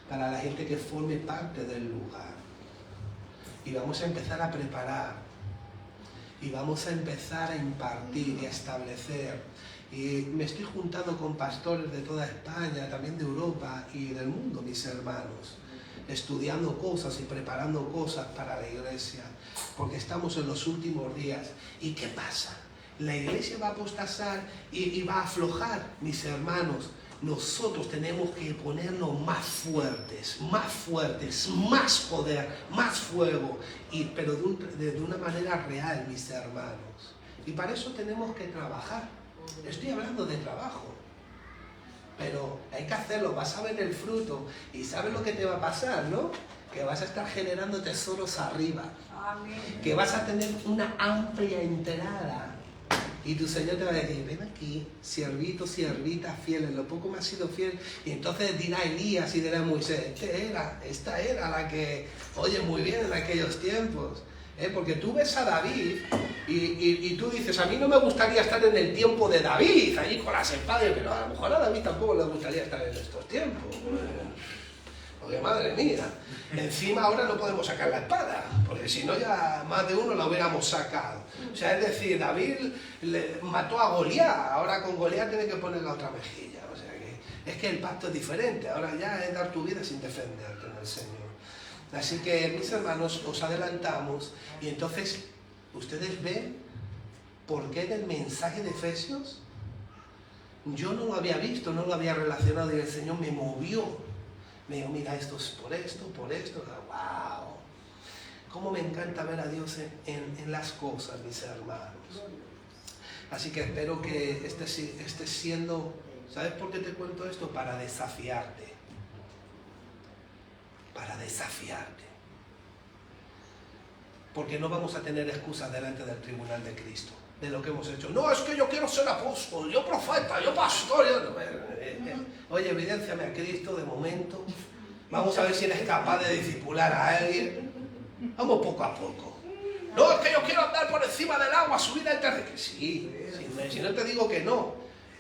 para la gente que forme parte del lugar. Y vamos a empezar a preparar. Y vamos a empezar a impartir y a establecer. Y me estoy juntando con pastores de toda España, también de Europa y del mundo, mis hermanos, estudiando cosas y preparando cosas para la iglesia, porque estamos en los últimos días. ¿Y qué pasa? La iglesia va a apostasar y va a aflojar, mis hermanos. Nosotros tenemos que ponernos más fuertes, más poder, más fuego, pero de una manera real, mis hermanos. Y para eso tenemos que trabajar. Estoy hablando de trabajo. Pero hay que hacerlo, vas a ver el fruto y sabes lo que te va a pasar, ¿no? Que vas a estar generando tesoros arriba. Amén. Que vas a tener una amplia entrada. Y tu Señor te va a decir, ven aquí, siervito, siervita, fiel, en lo poco me has sido fiel. Y entonces dirá Elías y dirá Moisés, esta era la que oye muy bien en aquellos tiempos. Porque tú ves a David y tú dices, a mí no me gustaría estar en el tiempo de David, allí con las espadas, pero a lo mejor a David tampoco le gustaría estar en estos tiempos. Porque madre mía, encima ahora no podemos sacar la espada, porque si no ya más de uno la hubiéramos sacado. O sea, es decir, David mató a Goliat, ahora con Goliat tiene que poner la otra mejilla. O sea que es que el pacto es diferente, ahora ya es dar tu vida sin defenderte en el Señor. Así que, mis hermanos, os adelantamos y entonces, ¿ustedes ven por qué del mensaje de Efesios? Yo no lo había visto, no lo había relacionado y el Señor me movió. Me dijo, mira, esto es por esto, ¡wow! Cómo me encanta ver a Dios en las cosas, mis hermanos. Así que espero que esté siendo, ¿sabes por qué te cuento esto? Para desafiarte. Para desafiarte. Porque no vamos a tener excusas delante del tribunal de Cristo, de lo que hemos hecho. No, es que yo quiero ser apóstol, yo profeta, yo pastor. Oye, evidénciame a Cristo de momento. Vamos a ver si eres capaz de discipular a alguien. Vamos poco a poco. No, es que yo quiero andar por encima del agua, subir al terreno. Sí, si no te digo que no.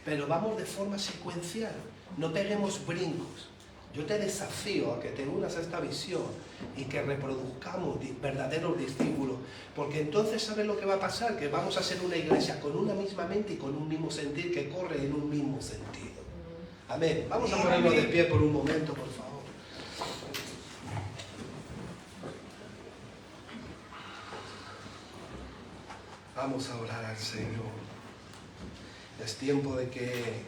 Pero vamos de forma secuencial. No peguemos brincos. Yo te desafío a que te unas a esta visión y que reproduzcamos verdaderos discípulos, porque entonces ¿sabes lo que va a pasar? Que vamos a ser una iglesia con una misma mente y con un mismo sentir que corre en un mismo sentido. Amén. Vamos a ponernos de pie por un momento, por favor. Vamos a orar al Señor. Es tiempo de que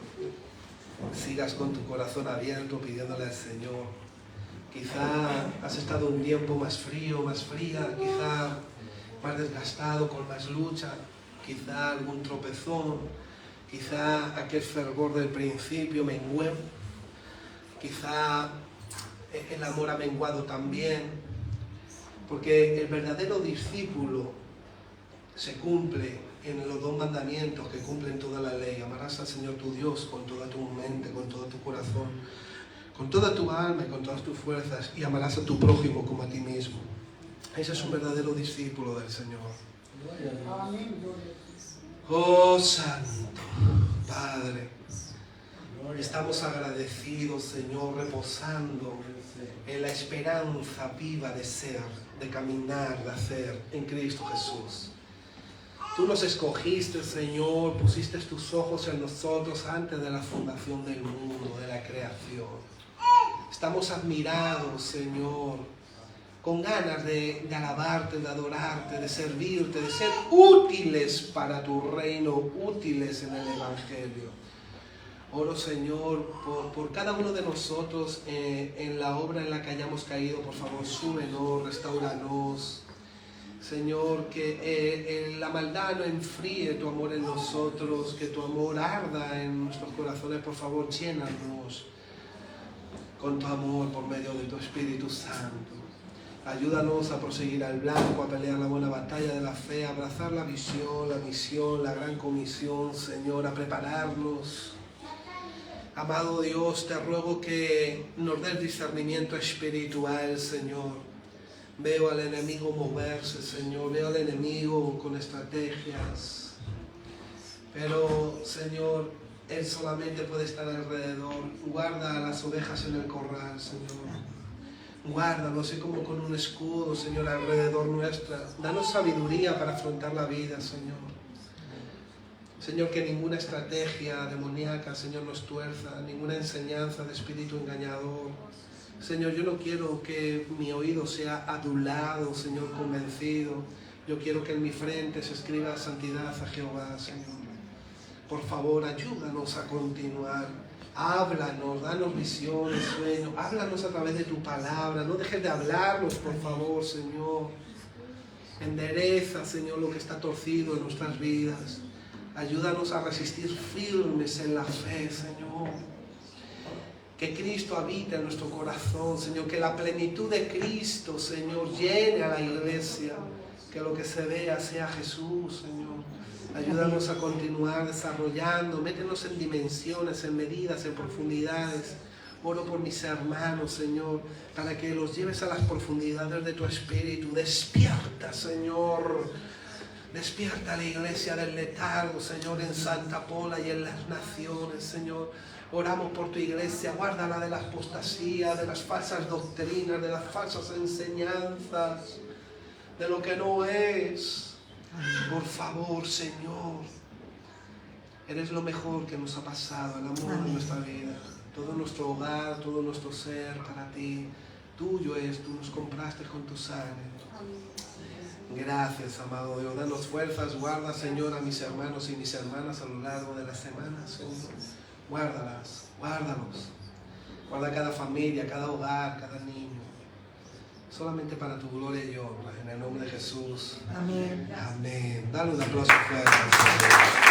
sigas con tu corazón abierto pidiéndole al Señor. Quizá has estado un tiempo más frío, más fría, quizá más desgastado, con más lucha, quizá algún tropezón, quizá aquel fervor del principio menguó, quizá el amor ha menguado también, porque el verdadero discípulo se cumple en los 2 mandamientos que cumplen toda la ley. Amarás al Señor tu Dios con toda tu mente, con todo tu corazón, con toda tu alma y con todas tus fuerzas, y amarás a tu prójimo como a ti mismo. Ese es un verdadero discípulo del Señor. Oh Santo Padre, estamos agradecidos, Señor, reposando en la esperanza viva de ser, de caminar, de hacer en Cristo Jesús. Tú nos escogiste, Señor, pusiste tus ojos en nosotros antes de la fundación del mundo, de la creación. Estamos admirados, Señor, con ganas de alabarte, de adorarte, de servirte, de ser útiles para tu reino, útiles en el Evangelio. Oro, Señor, por cada uno de nosotros en la obra en la que hayamos caído. Por favor, súbenos, restauranos. Señor, que la maldad no enfríe tu amor en nosotros, que tu amor arda en nuestros corazones. Por favor, llénanos con tu amor por medio de tu Espíritu Santo. Ayúdanos a proseguir al blanco, a pelear la buena batalla de la fe, a abrazar la visión, la misión, la gran comisión, Señor, a prepararnos. Amado Dios, te ruego que nos des discernimiento espiritual, Señor. Veo al enemigo moverse, Señor, veo al enemigo con estrategias. Pero, Señor, Él solamente puede estar alrededor. Guarda a las ovejas en el corral, Señor. Guárdanos, así como con un escudo, Señor, alrededor nuestra. Danos sabiduría para afrontar la vida, Señor. Señor, que ninguna estrategia demoníaca, Señor, nos tuerza, ninguna enseñanza de espíritu engañador. Señor, yo no quiero que mi oído sea adulado, Señor, convencido. Yo quiero que en mi frente se escriba santidad a Jehová, Señor. Por favor, ayúdanos a continuar. Háblanos, danos visiones, sueños. Háblanos a través de tu palabra. No dejes de hablarnos, por favor, Señor. Endereza, Señor, lo que está torcido en nuestras vidas. Ayúdanos a resistir firmes en la fe, Señor. Que Cristo habite en nuestro corazón, Señor. Que la plenitud de Cristo, Señor, llene a la iglesia. Que lo que se vea sea Jesús, Señor. Ayúdanos a continuar desarrollando. Métenos en dimensiones, en medidas, en profundidades. Oro por mis hermanos, Señor, para que los lleves a las profundidades de tu espíritu. Despierta, Señor. Despierta a la iglesia del letargo, Señor, en Santa Pola y en las naciones, Señor. Oramos por tu iglesia, guárdala de la apostasía, de las falsas doctrinas, de las falsas enseñanzas, de lo que no es. Por favor, Señor, eres lo mejor que nos ha pasado, el amor de nuestra vida. Todo nuestro hogar, todo nuestro ser para ti, tuyo es, tú nos compraste con tu sangre. Gracias, amado Dios. Danos fuerzas, guarda, Señor, a mis hermanos y mis hermanas a lo largo de la semana, Señor. Guárdalas, guárdalos. Guarda cada familia, cada hogar, cada niño. Solamente para tu gloria y honra, en el nombre de Jesús. Amén. Amén. Dale un aplauso fuerte al Señor.